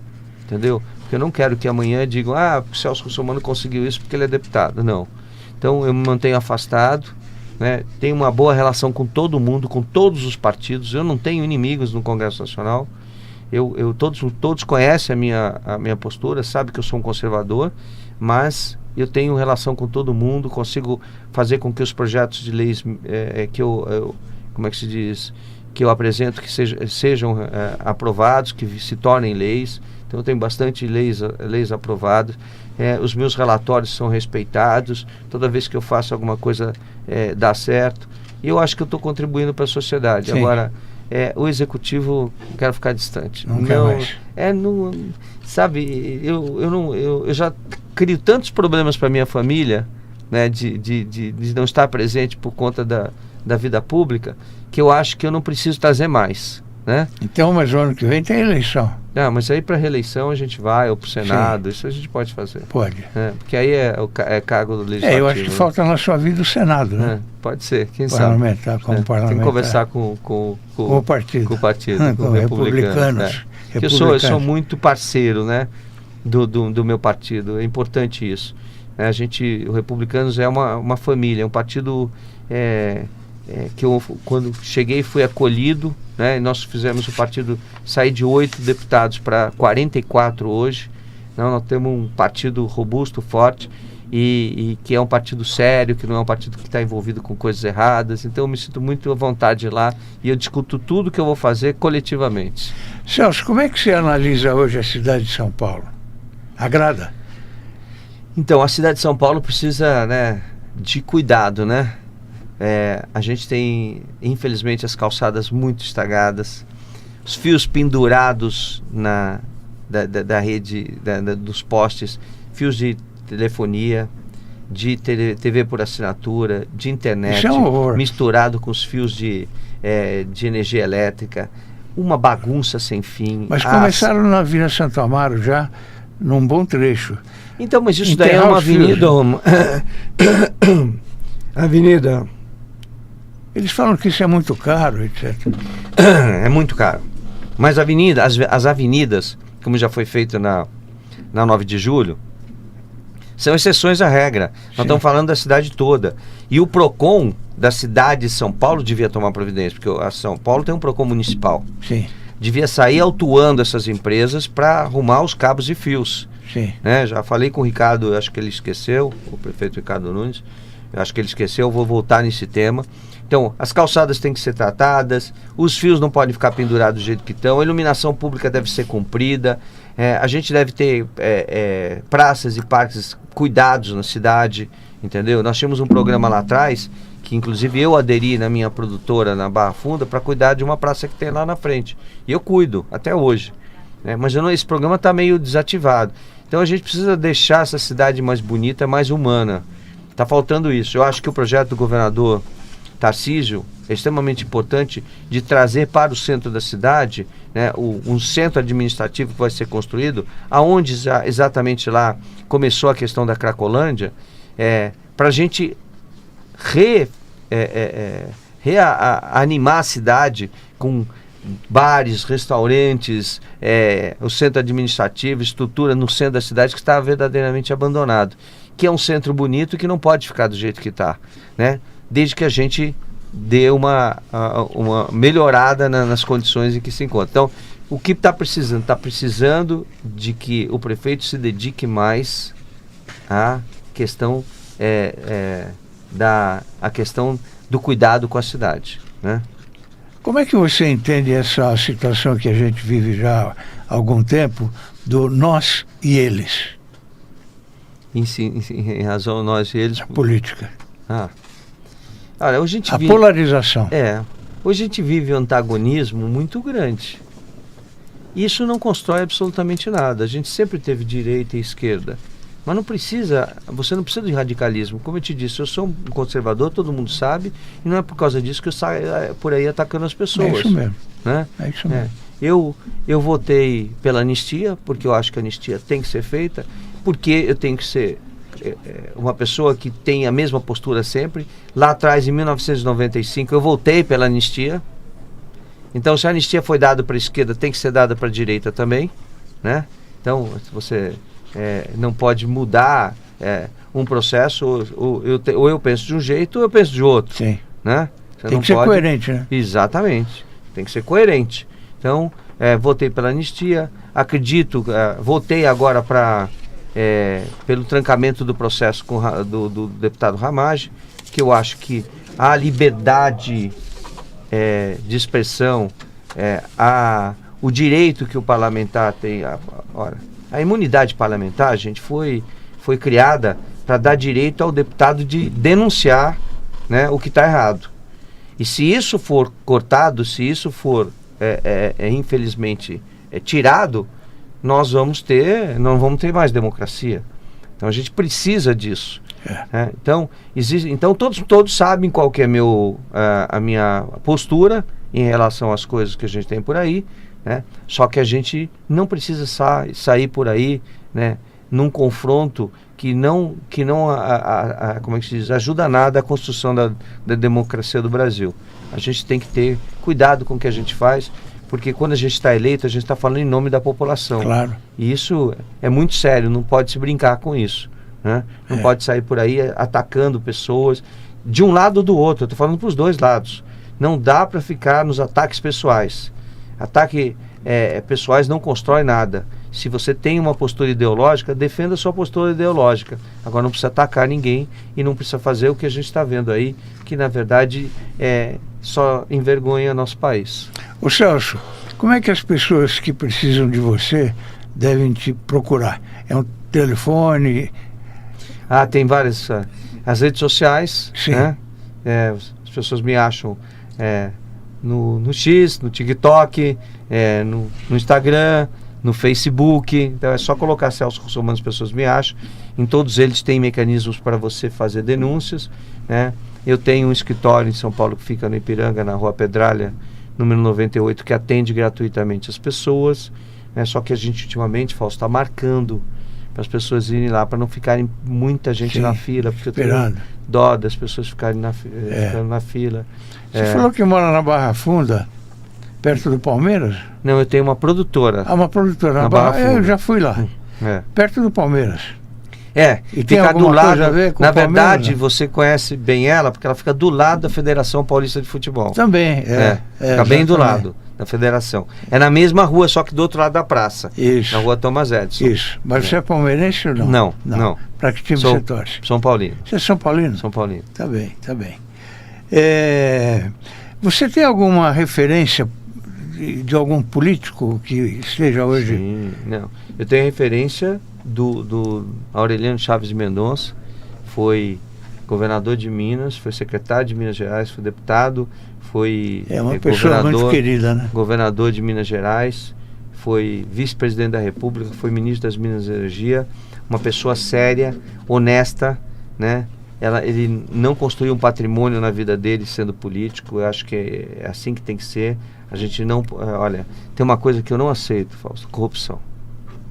entendeu? Porque eu não quero que amanhã digam, o Celso Russomano conseguiu isso porque ele é deputado. Não. Então eu me mantenho afastado, né? Tenho uma boa relação com todo mundo, com todos os partidos. Eu não tenho inimigos no Congresso Nacional. Todos conhecem a minha postura, sabem que eu sou um conservador, mas eu tenho relação com todo mundo, consigo fazer com que os projetos de leis como é que se diz, que eu apresento, que sejam aprovados, que se tornem leis. Então eu tenho bastante leis aprovadas. Os meus relatórios são respeitados. Toda vez que eu faço alguma coisa dá certo. E eu acho que eu estou contribuindo para a sociedade. Sim. Agora, o executivo, quero ficar distante. Não quer mais. Sabe, eu já crio tantos problemas para minha família, né, de não estar presente por conta da vida pública, que eu acho que eu não preciso trazer mais, né? Então, mas o ano que vem tem eleição. Mas aí para reeleição a gente vai, ou para o Senado. Sim. Isso a gente pode fazer. Pode. Porque aí é cargo do legislativo. Eu acho que falta na sua vida o Senado, né? Pode ser, quem parlamentar, sabe. Como parlamentar. Tem que conversar com o partido. Com o partido, com republicanos. Eu sou muito parceiro, né, do meu partido. É importante isso. O Republicanos é uma família, é um partido que eu, quando cheguei, fui acolhido, né? Nós fizemos o partido sair de 8 deputados para 44 hoje. Nós temos um partido robusto, forte, e que é um partido sério, que não é um partido que está envolvido com coisas erradas. Então eu me sinto muito à vontade lá e eu discuto tudo que eu vou fazer coletivamente. Celso, como é que você analisa hoje a cidade de São Paulo? Agrada? Então, a cidade de São Paulo precisa, né, de cuidado, né? A gente tem, infelizmente, as calçadas muito estragadas, os fios pendurados da rede, dos postes, fios de telefonia, de TV por assinatura, de internet, isso é um horror, misturado com os fios de energia elétrica, uma bagunça sem fim. Mas começaram na Avenida Santo Amaro já, num bom trecho. Então, mas isso daí é uma avenida... avenida... Eles falam que isso é muito caro, etc. É muito caro. Mas as avenidas, como já foi feito na 9 de julho, são exceções à regra. Nós estamos falando da cidade toda. E o PROCON da cidade de São Paulo devia tomar providência, porque a São Paulo tem um PROCON municipal. Sim. Devia sair autuando essas empresas para arrumar os cabos e fios. Sim. Já falei com o Ricardo, acho que ele esqueceu, o prefeito Ricardo Nunes, acho que ele esqueceu, vou voltar nesse tema. Então, as calçadas têm que ser tratadas, os fios não podem ficar pendurados do jeito que estão, a iluminação pública deve ser cumprida, a gente deve ter praças e parques cuidados na cidade, entendeu? Nós tínhamos um programa lá atrás, que inclusive eu aderi na minha produtora, na Barra Funda, para cuidar de uma praça que tem lá na frente. E eu cuido, até hoje. Mas esse programa está meio desativado. Então a gente precisa deixar essa cidade mais bonita, mais humana. Está faltando isso. Eu acho que o projeto do governador Tarcísio é extremamente importante, de trazer para o centro da cidade, né, um centro administrativo que vai ser construído, aonde exatamente lá começou a questão da Cracolândia, para a gente reanimar a cidade com bares, restaurantes, o centro administrativo, estrutura no centro da cidade que está verdadeiramente abandonado, que é um centro bonito que não pode ficar do jeito que está, né? Desde que a gente dê uma melhorada nas condições em que se encontra. Então, o que está precisando? Está precisando de que o prefeito se dedique mais à questão, a questão do cuidado com a cidade, né? Como é que você entende essa situação que a gente vive já há algum tempo, do nós e eles? Em razão nós e eles... A política. Olha, hoje a gente polarização. Hoje a gente vive um antagonismo muito grande. Isso não constrói absolutamente nada. A gente sempre teve direita e esquerda. Mas você não precisa de radicalismo. Como eu te disse, eu sou um conservador, todo mundo sabe, e não é por causa disso que eu saio por aí atacando as pessoas. É isso mesmo. Né? É isso mesmo. Eu votei pela anistia, porque eu acho que a anistia tem que ser feita, porque eu tenho que ser uma pessoa que tem a mesma postura sempre. Lá atrás, em 1995, eu votei pela anistia, Então, se a anistia foi dada para a esquerda, tem que ser dada para a direita também, né? Então, você não pode mudar um processo, ou eu penso de um jeito ou eu penso de outro. Sim. Né? Você tem que ser coerente, né? Exatamente. Tem que ser coerente. Então, votei pela anistia, acredito, votei agora pelo trancamento do processo do deputado Ramage, que eu acho que a liberdade de expressão, o direito que o parlamentar tem. A imunidade parlamentar, gente, foi criada para dar direito ao deputado de denunciar, né, o que está errado. E se isso for cortado, se isso for infelizmente tirado, não vamos ter mais democracia. Então a gente precisa disso. Então todos sabem qual que é a minha postura em relação às coisas que a gente tem por aí, né? Só que a gente não precisa sair por aí, né, num confronto que não como é que se diz, ajuda nada a construção da democracia do Brasil. A gente tem que ter cuidado com o que a gente faz, porque quando a gente está eleito, a gente está falando em nome da população. Claro. E isso é muito sério, não pode se brincar com isso, né? Não pode sair por aí atacando pessoas de um lado ou do outro. Eu estou falando para os dois lados. Não dá para ficar nos ataques pessoais. Ataque pessoais não constrói nada. Se você tem uma postura ideológica, defenda a sua postura ideológica. Agora não precisa atacar ninguém e não precisa fazer o que a gente está vendo aí, que na verdade só envergonha nosso país. Ô Celso, como é que as pessoas que precisam de você devem te procurar? É um telefone? Tem várias. As redes sociais, sim, né? As pessoas me acham no X, no TikTok, no Instagram, no Facebook. Então é só colocar Celso Russomano, as pessoas me acham. Em todos eles tem mecanismos para você fazer denúncias, né? Eu tenho um escritório em São Paulo que fica no Ipiranga, na Rua Pedralha, número 98, que atende gratuitamente as pessoas, né? Só que a gente ultimamente, Fausto, está marcando para as pessoas irem lá, para não ficarem muita gente na fila, porque eu tenho dó das pessoas ficarem ficando na fila. Você falou que mora na Barra Funda, perto do Palmeiras? Não, eu tenho uma produtora. Uma produtora na Barra Funda. Eu já fui lá, perto do Palmeiras. E tem alguma do lado, coisa a ver com na o Palmeiras, verdade, né? Você conhece bem ela, porque ela fica do lado da Federação Paulista de Futebol. Também, fica bem do lado da federação. É na mesma rua, só que do outro lado da praça. Isso. Na Rua Thomas Edison. Isso. Mas você é palmeirense ou não? Não. Para que time você torce? São Paulino. Você é São Paulino? São Paulino. Tá bem. Você tem alguma referência de algum político que esteja hoje? Sim, não. Eu tenho referência do Aureliano Chaves de Mendonça, foi governador de Minas, foi secretário de Minas Gerais, foi deputado, foi uma pessoa muito querida, né? Governador de Minas Gerais, foi vice-presidente da República, foi ministro das Minas e Energia, uma pessoa séria, honesta, né? Ele não construiu um patrimônio na vida dele sendo político. Eu acho que é assim que tem que ser. A gente não... Olha, tem uma coisa que eu não aceito, Fausto: corrupção.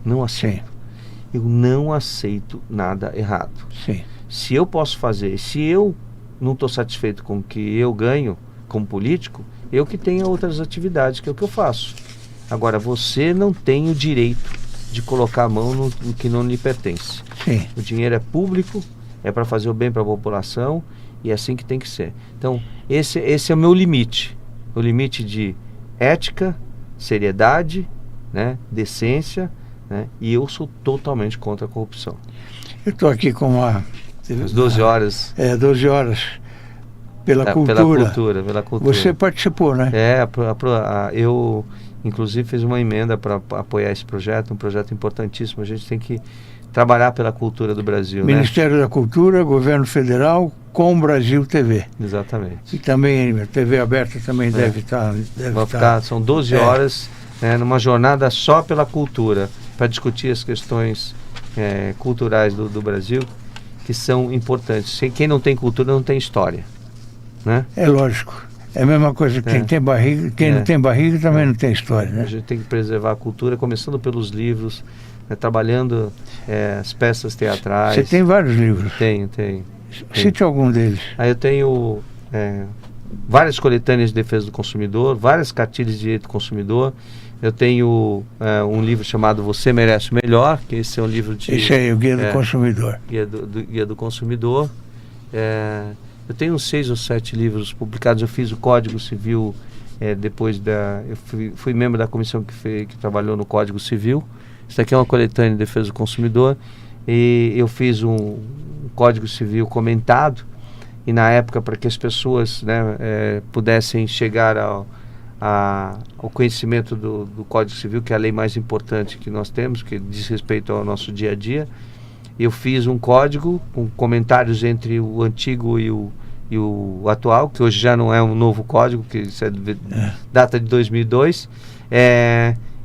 Não aceito. Sim. Eu não aceito nada errado. Sim. Se eu posso fazer, se eu não estou satisfeito com o que eu ganho como político, eu que tenho outras atividades, que é o que eu faço. Agora, você não tem o direito de colocar a mão no que não lhe pertence. Sim. O dinheiro é público, é para fazer o bem para a população, e é assim que tem que ser. Então, esse é o meu limite. O limite de ética, seriedade, né, decência, né, e eu sou totalmente contra a corrupção. Eu estou aqui com às 12 horas. 12 horas. Pela cultura. Pela cultura. Você participou, né? Eu, inclusive, fiz uma emenda para apoiar esse projeto, um projeto importantíssimo. A gente tem que trabalhar pela cultura do Brasil. Ministério da Cultura, Governo Federal, com Brasil TV. Exatamente. E também a TV aberta também deve estar. São 12 horas, numa jornada só pela cultura, para discutir as questões culturais do Brasil, que são importantes. Quem não tem cultura não tem história, né? É lógico. É a mesma coisa que quem tem barriga, quem não tem barriga também não tem história, né? A gente tem que preservar a cultura, começando pelos livros, trabalhando as peças teatrais. Você tem vários livros? Tenho. Cite algum deles. Aí eu tenho várias coletâneas de defesa do consumidor, várias cartilhas de direito do consumidor. Eu tenho um livro chamado Você Merece o Melhor, que esse é um livro de... Esse aí, o Guia do Consumidor. Guia do Consumidor. Eu tenho uns 6 ou 7 livros publicados. Eu fiz o Código Civil, eu fui membro da comissão que trabalhou no Código Civil. Isso aqui é uma coletânea de defesa do consumidor. E eu fiz um Código Civil comentado, e na época, para que as pessoas, né, pudessem chegar ao conhecimento do Código Civil, que é a lei mais importante que nós temos, que diz respeito ao nosso dia a dia, eu fiz um código com comentários entre o antigo e o atual, que hoje já não é um novo código, que isso data de 2002,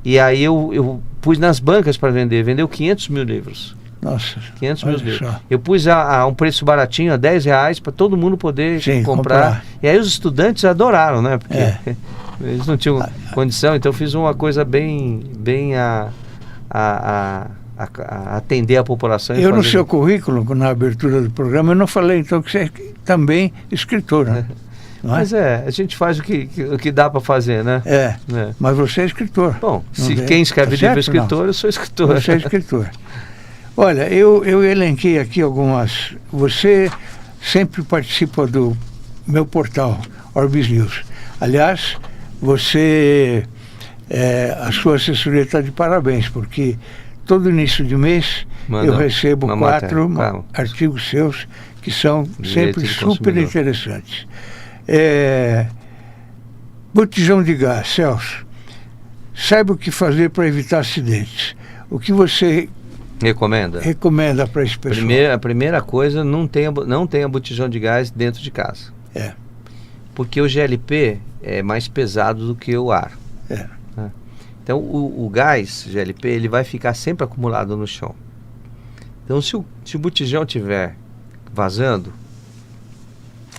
e aí eu pus nas bancas para vendeu 500 mil livros. Nossa, 500 mil livros. Eu pus a um preço baratinho, a R$10, para todo mundo poder comprar. E aí os estudantes adoraram, né? Porque eles não tinham condição, então eu fiz uma coisa bem a atender a população. No seu currículo, na abertura do programa, eu não falei então que você é também escritor, né? Mas a gente faz o que dá para fazer, né? Mas você é escritor. Bom, quem escreve livro é escritor, eu sou escritor. Você é escritor. Olha, eu elenquei aqui algumas... Você sempre participa do meu portal, Orbis News. Aliás, a sua assessoria está de parabéns, porque todo início de mês eu recebo 4 artigos seus que são sempre super interessantes. Botijão de gás, Celso. Saiba o que fazer para evitar acidentes. O que você recomenda para esse pessoal? A primeira coisa, não tenha botijão de gás dentro de casa. Porque o GLP é mais pesado do que o ar. Então o gás GLP ele vai ficar sempre acumulado no chão. Então se o botijão estiver vazando,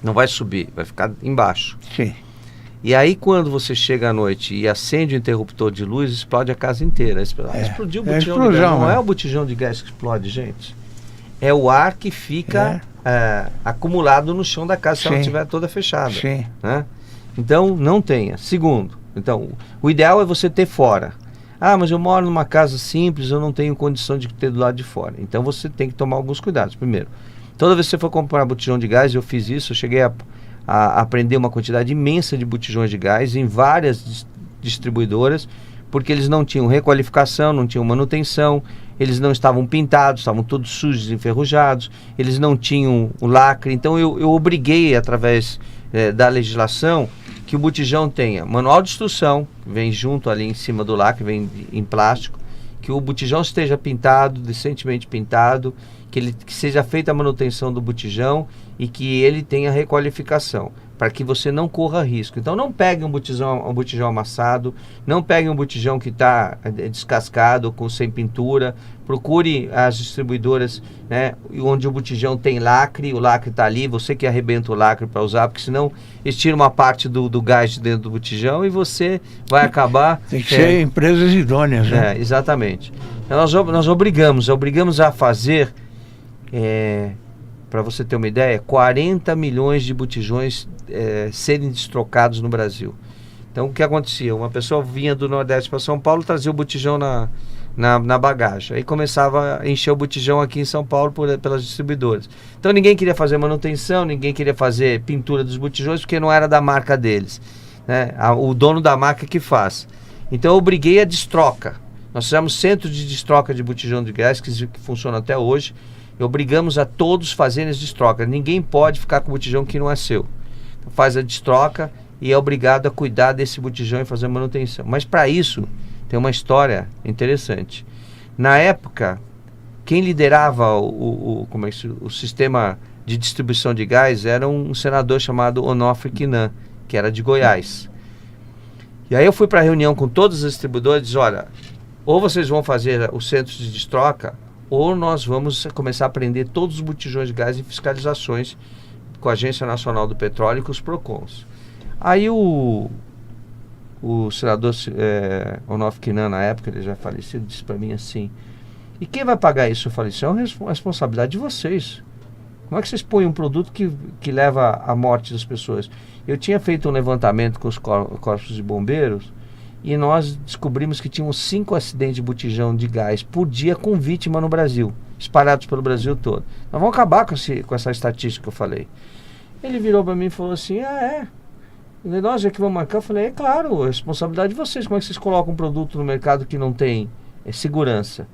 não vai subir, vai ficar embaixo. Sim. E aí quando você chega à noite e acende o interruptor de luz, explode a casa inteira. Explodiu o botijão de gás. Não é o botijão de gás que explode, gente. É o ar que fica acumulado no chão da casa, se ela estiver toda fechada. Sim. Né? Então não tenha. Segundo, então, o ideal é você ter fora. Mas eu moro numa casa simples, eu não tenho condição de ter do lado de fora. Então você tem que tomar alguns cuidados. Primeiro, toda vez que você for comprar botijão de gás, eu fiz isso, eu cheguei a aprender uma quantidade imensa de botijões de gás em várias distribuidoras, porque eles não tinham requalificação, não tinham manutenção, eles não estavam pintados, estavam todos sujos, enferrujados, eles não tinham o lacre. Então eu obriguei, através da legislação, que o botijão tenha manual de instrução, vem junto ali em cima do lacre, vem em plástico, que o botijão esteja pintado, decentemente pintado, que seja feita a manutenção do botijão e que ele tenha requalificação, para que você não corra risco. Então não pegue um botijão amassado, não pegue um botijão que está descascado, sem pintura. Procure as distribuidoras, né, onde o botijão tem lacre, o lacre está ali, você que arrebenta o lacre para usar, porque senão eles tiram uma parte do gás de dentro do botijão e você vai acabar... Tem que ser empresas idôneas, né? Exatamente. Nós obrigamos a fazer... para você ter uma ideia, 40 milhões de botijões serem destrocados no Brasil. Então o que acontecia? Uma pessoa vinha do Nordeste para São Paulo, trazia o botijão na bagagem, aí começava a encher o botijão aqui em São Paulo pelas distribuidoras. Então ninguém queria fazer manutenção, ninguém queria fazer pintura dos botijões, porque não era da marca deles, né? O dono da marca que faz. Então eu obriguei a destroca. Nós fizemos centros de destroca de botijão de gás que funciona até hoje. E obrigamos a todos fazerem as destrocas. Ninguém pode ficar com o botijão que não é seu. Então, faz a destroca e é obrigado a cuidar desse botijão e fazer a manutenção. Mas para isso, tem uma história interessante. Na época, quem liderava o sistema de distribuição de gás era um senador chamado Onofre Quinan, que era de Goiás. E aí eu fui para a reunião com todos os distribuidores e disse, olha, ou vocês vão fazer os centros de destroca, ou nós vamos começar a prender todos os botijões de gás em fiscalizações com a Agência Nacional do Petróleo e com os PROCONs. Aí o senador Onofre Quinan, na época, ele já é falecido, disse para mim assim, e quem vai pagar isso? Eu falei, isso é uma responsabilidade de vocês. Como é que vocês põem um produto que leva à morte das pessoas? Eu tinha feito um levantamento com os corpos de bombeiros e nós descobrimos que tínhamos 5 acidentes de botijão de gás por dia com vítima no Brasil, espalhados pelo Brasil todo. Nós vamos acabar com essa estatística que eu falei. Ele virou para mim e falou assim, nós é que vamos marcar? Eu falei, é claro, é responsabilidade de vocês. Como é que vocês colocam um produto no mercado que não tem segurança?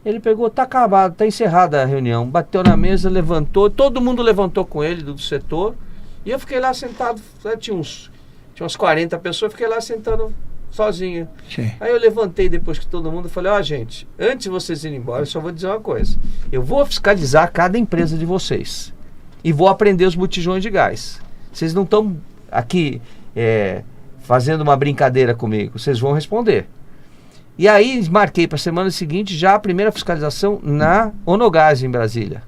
Ele pegou, tá acabado, tá encerrada a reunião. Bateu na mesa, levantou, todo mundo levantou com ele do setor. E eu fiquei lá sentado, tinha umas 40 pessoas, fiquei lá sentando sozinho. Sim. Aí eu levantei depois que todo mundo, falei, gente, antes de vocês irem embora, eu só vou dizer uma coisa. Eu vou fiscalizar cada empresa de vocês. E vou aprender os botijões de gás. Vocês não estão aqui fazendo uma brincadeira comigo, vocês vão responder. E aí marquei para a semana seguinte já a primeira fiscalização na Onogás em Brasília.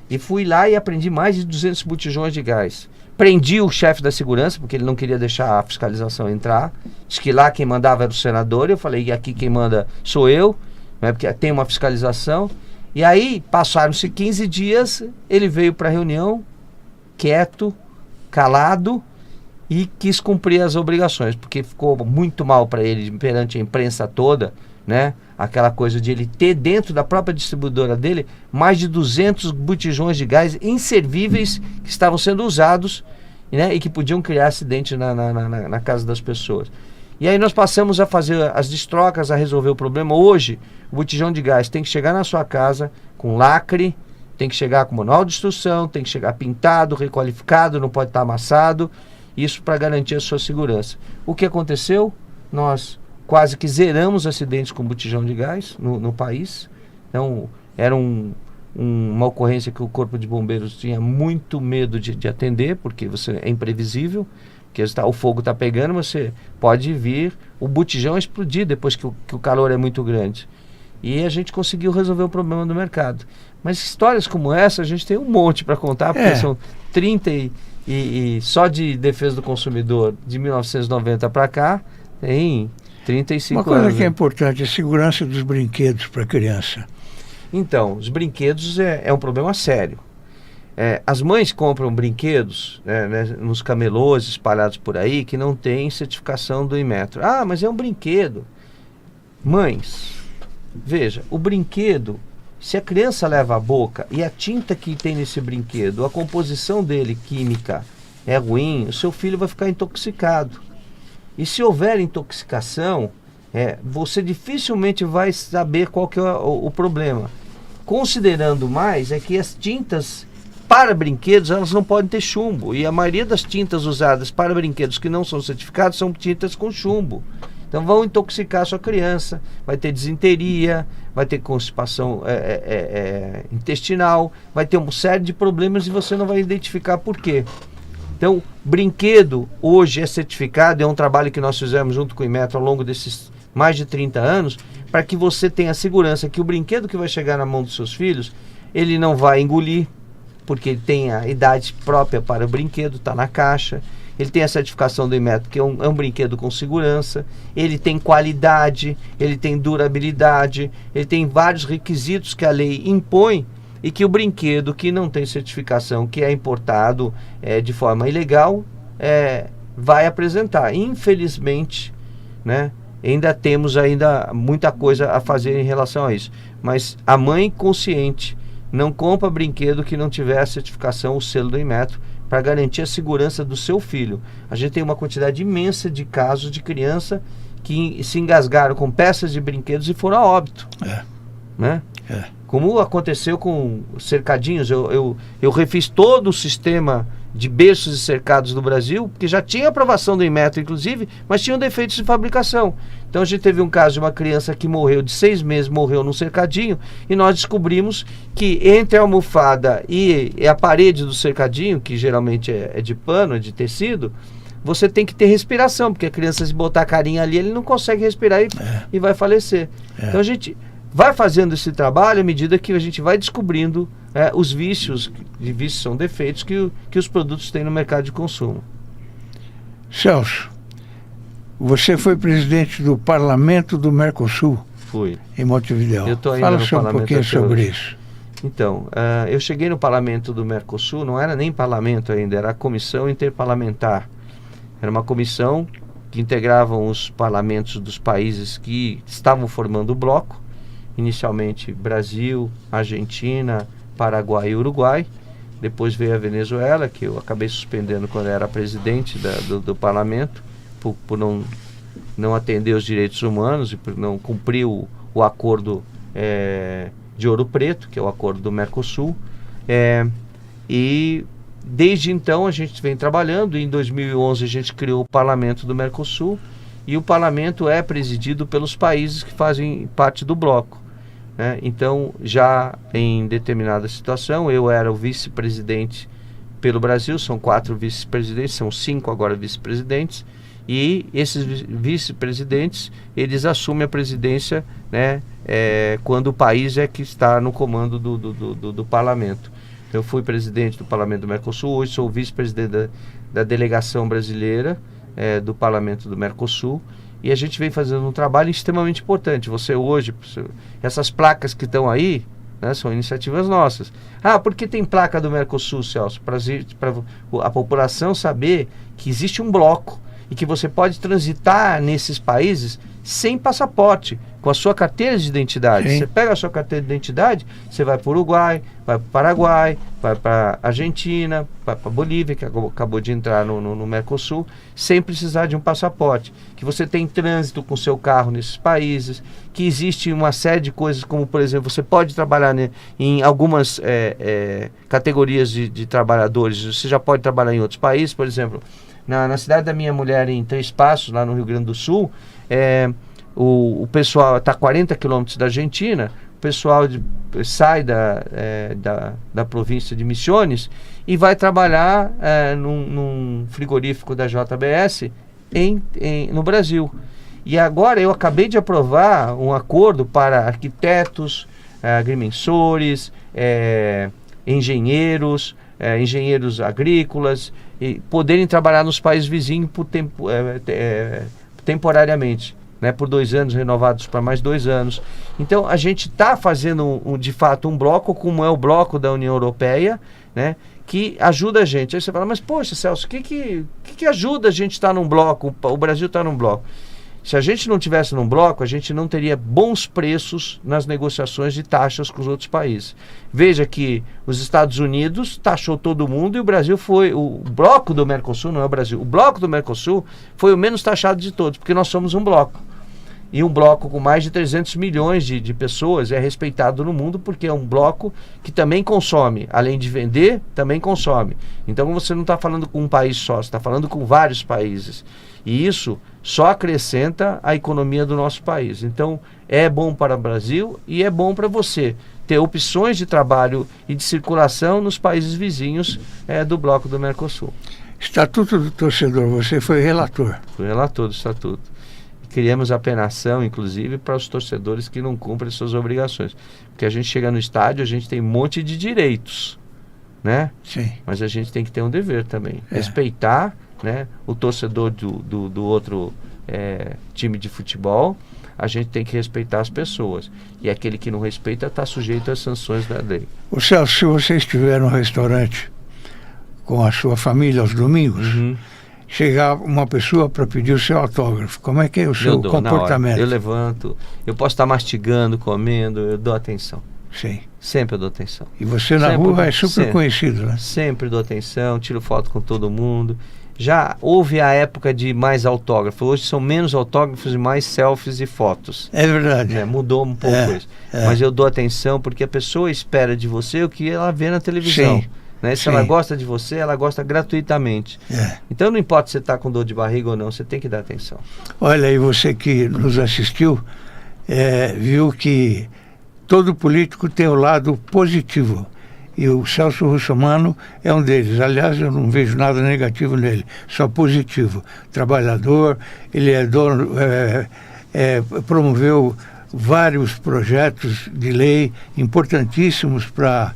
E fui lá e aprendi mais de 200 botijões de gás. Prendi o chefe da segurança, porque ele não queria deixar a fiscalização entrar. Diz que lá quem mandava era o senador. Eu falei, e aqui quem manda sou eu, né, porque tem uma fiscalização. E aí passaram-se 15 dias, ele veio para a reunião, quieto, calado, e quis cumprir as obrigações, porque ficou muito mal para ele perante a imprensa toda, né? Aquela coisa de ele ter dentro da própria distribuidora dele mais de 200 botijões de gás inservíveis que estavam sendo usados, né? E que podiam criar acidente na casa das pessoas. E aí nós passamos a fazer as destrocas, a resolver o problema. Hoje, o botijão de gás tem que chegar na sua casa com lacre, tem que chegar com manual de instrução, tem que chegar pintado, requalificado, não pode estar amassado. Isso para garantir a sua segurança. O que aconteceu? Nós quase que zeramos acidentes com botijão de gás no país. Então, era uma ocorrência que o Corpo de Bombeiros tinha muito medo de atender, porque você é imprevisível, porque o fogo está pegando, você pode vir, o botijão explodir depois que o calor é muito grande. E a gente conseguiu resolver o problema do mercado. Mas histórias como essa a gente tem um monte para contar, porque são 30 e só de defesa do consumidor de 1990 para cá tem 35 anos. Uma coisa que é importante, a segurança dos brinquedos para a criança. Então, os brinquedos é um problema sério. As mães compram brinquedos nos camelôs espalhados por aí que não tem certificação do Inmetro. Ah, mas é um brinquedo. Mães, veja, o brinquedo, se a criança leva a boca e a tinta que tem nesse brinquedo, a composição dele química é ruim, o seu filho vai ficar intoxicado. E se houver intoxicação, você dificilmente vai saber qual que é o problema. Considerando mais, é que as tintas para brinquedos, elas não podem ter chumbo. E a maioria das tintas usadas para brinquedos que não são certificadas são tintas com chumbo. Então vão intoxicar a sua criança, vai ter disenteria, vai ter constipação intestinal, vai ter uma série de problemas e você não vai identificar por quê. Então, brinquedo hoje é certificado, é um trabalho que nós fizemos junto com o Inmetro ao longo desses mais de 30 anos, para que você tenha segurança que o brinquedo que vai chegar na mão dos seus filhos, ele não vai engolir, porque ele tem a idade própria para o brinquedo, está na caixa. Ele tem a certificação do Inmetro, que é um brinquedo com segurança, ele tem qualidade, ele tem durabilidade, ele tem vários requisitos que a lei impõe e que o brinquedo que não tem certificação, que é importado de forma ilegal, vai apresentar. Infelizmente, né, ainda temos muita coisa a fazer em relação a isso. Mas a mãe consciente não compra brinquedo que não tiver a certificação, o selo do Inmetro, para garantir a segurança do seu filho. A gente tem uma quantidade imensa de casos de criança que se engasgaram com peças de brinquedos e foram a óbito. Né? Como aconteceu com cercadinhos, eu refiz todo o sistema de berços e cercados do Brasil, porque já tinha aprovação do Inmetro, inclusive, mas tinham defeitos de fabricação. Então a gente teve um caso de uma criança que morreu de 6 meses, morreu num cercadinho, e nós descobrimos que entre a almofada e a parede do cercadinho, que geralmente é de pano, é de tecido, você tem que ter respiração, porque a criança, se botar a carinha ali, ele não consegue respirar e vai falecer. Então a gente vai fazendo esse trabalho à medida que a gente vai descobrindo os vícios, e vícios são defeitos que os produtos têm no mercado de consumo. Celso, você foi presidente do Parlamento do Mercosul. Fui. Em Montevidéu. Eu estou ainda Fala no só um Parlamento pouquinho sobre hoje. isso. Então, eu cheguei no parlamento do Mercosul, não era nem parlamento ainda, era a comissão interparlamentar. Era uma comissão que integravam os parlamentos dos países que estavam formando o bloco, inicialmente Brasil, Argentina, Paraguai e Uruguai. Depois veio a Venezuela, que eu acabei suspendendo quando era presidente do parlamento, por não atender os direitos humanos e por não cumprir o acordo de Ouro Preto, que é o acordo do Mercosul. E desde então a gente vem trabalhando. Em 2011 a gente criou o Parlamento do Mercosul, e o parlamento é presidido pelos países que fazem parte do bloco, né? Então, já em determinada situação, eu era o vice-presidente pelo Brasil, são 4 vice-presidentes, são 5 agora vice-presidentes, e esses vice-presidentes, eles assumem a presidência, né, quando o país é que está no comando do parlamento. Eu fui presidente do Parlamento do Mercosul, hoje sou vice-presidente da delegação brasileira do Parlamento do Mercosul, e a gente vem fazendo um trabalho extremamente importante. Você hoje, essas placas que estão aí, né, são iniciativas nossas. Por que tem placa do Mercosul, Celso? Para a população saber que existe um bloco e que você pode transitar nesses países sem passaporte, com a sua carteira de identidade. Sim. Você pega a sua carteira de identidade, você vai para o Uruguai, vai para o Paraguai, vai para a Argentina, vai para a Bolívia, que acabou de entrar no Mercosul, sem precisar de um passaporte. Que você tem trânsito com o seu carro nesses países, que existe uma série de coisas, como, por exemplo, você pode trabalhar em algumas categorias de trabalhadores, você já pode trabalhar em outros países. Por exemplo, na cidade da minha mulher, em Três Passos, lá no Rio Grande do Sul, o pessoal está a 40 quilômetros da Argentina, o pessoal sai da província de Misiones e vai trabalhar num frigorífico da JBS no Brasil. E agora eu acabei de aprovar um acordo para arquitetos, agrimensores, engenheiros, engenheiros agrícolas, e poderem trabalhar nos países vizinhos temporariamente, né, por 2 anos, renovados para mais 2 anos. Então a gente está fazendo de fato um bloco, como é o bloco da União Europeia, né, que ajuda a gente. Aí você fala, mas poxa, Celso, o que ajuda a gente estar num bloco? O Brasil está num bloco. Se a gente não tivesse num bloco, a gente não teria bons preços nas negociações de taxas com os outros países. Veja que os Estados Unidos taxou todo mundo, e o Brasil foi, o bloco do Mercosul, não é o Brasil, o bloco do Mercosul foi o menos taxado de todos, porque nós somos um bloco. E um bloco com mais de 300 milhões de pessoas é respeitado no mundo, porque é um bloco que também consome, além de vender, também consome. Então você não está falando com um país só, você está falando com vários países. E isso só acrescenta a economia do nosso país. Então é bom para o Brasil e é bom para você ter opções de trabalho e de circulação nos países vizinhos do bloco do Mercosul. Estatuto do Torcedor, você foi relator? Fui relator do Estatuto. Criamos a penação, inclusive, para os torcedores que não cumprem suas obrigações. Porque a gente chega no estádio, a gente tem um monte de direitos, né? Sim. Mas a gente tem que ter um dever também. Respeitar, né, o torcedor do outro time de futebol. A gente tem que respeitar as pessoas. E aquele que não respeita está sujeito às sanções da lei. O Celso, se você estiver no restaurante com a sua família aos domingos, chegar uma pessoa para pedir o seu autógrafo, como é que é o seu comportamento? Eu levanto, eu posso estar mastigando, comendo, eu dou atenção. Sim. Sempre eu dou atenção. E você na rua é super conhecido, né? Sempre dou atenção, tiro foto com todo mundo. Já houve a época de mais autógrafo, hoje são menos autógrafos e mais selfies e fotos. É verdade. Né? Mudou um pouco isso. Mas eu dou atenção porque a pessoa espera de você o que ela vê na televisão. Sim. Né? Se ela gosta de você, ela gosta gratuitamente. Então não importa se você está com dor de barriga ou não, você tem que dar atenção. Olha, e você que nos assistiu, viu que todo político tem o lado positivo. E o Celso Russomano é um deles. Aliás, eu não vejo nada negativo nele, só positivo. Trabalhador, ele é dono, promoveu vários projetos de lei importantíssimos para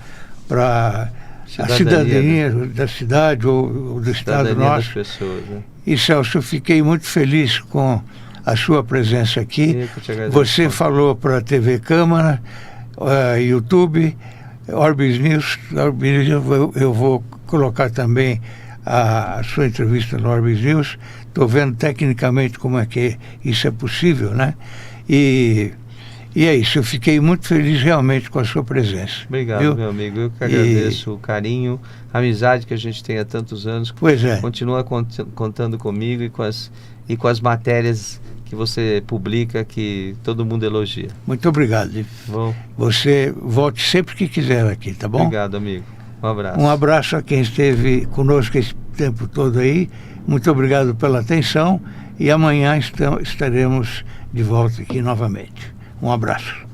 a cidadania da cidade ou do estado nosso. Das pessoas, né? E Celso, eu fiquei muito feliz com a sua presença aqui. Você falou para a TV Câmara, YouTube, Orbis News, eu vou colocar também a sua entrevista no Orbis News. Estou vendo tecnicamente como é que isso é possível, né? E é isso, eu fiquei muito feliz realmente com a sua presença. Obrigado, viu? meu amigo. Eu que agradeço o carinho, a amizade que a gente tem há tantos anos. Pois é. Continua contando comigo e com as matérias que você publica, que todo mundo elogia. Muito obrigado. Bom. Você volte sempre que quiser aqui, tá bom? Obrigado, amigo. Um abraço. Um abraço a quem esteve conosco esse tempo todo aí. Muito obrigado pela atenção e amanhã estaremos de volta aqui novamente. Um abraço.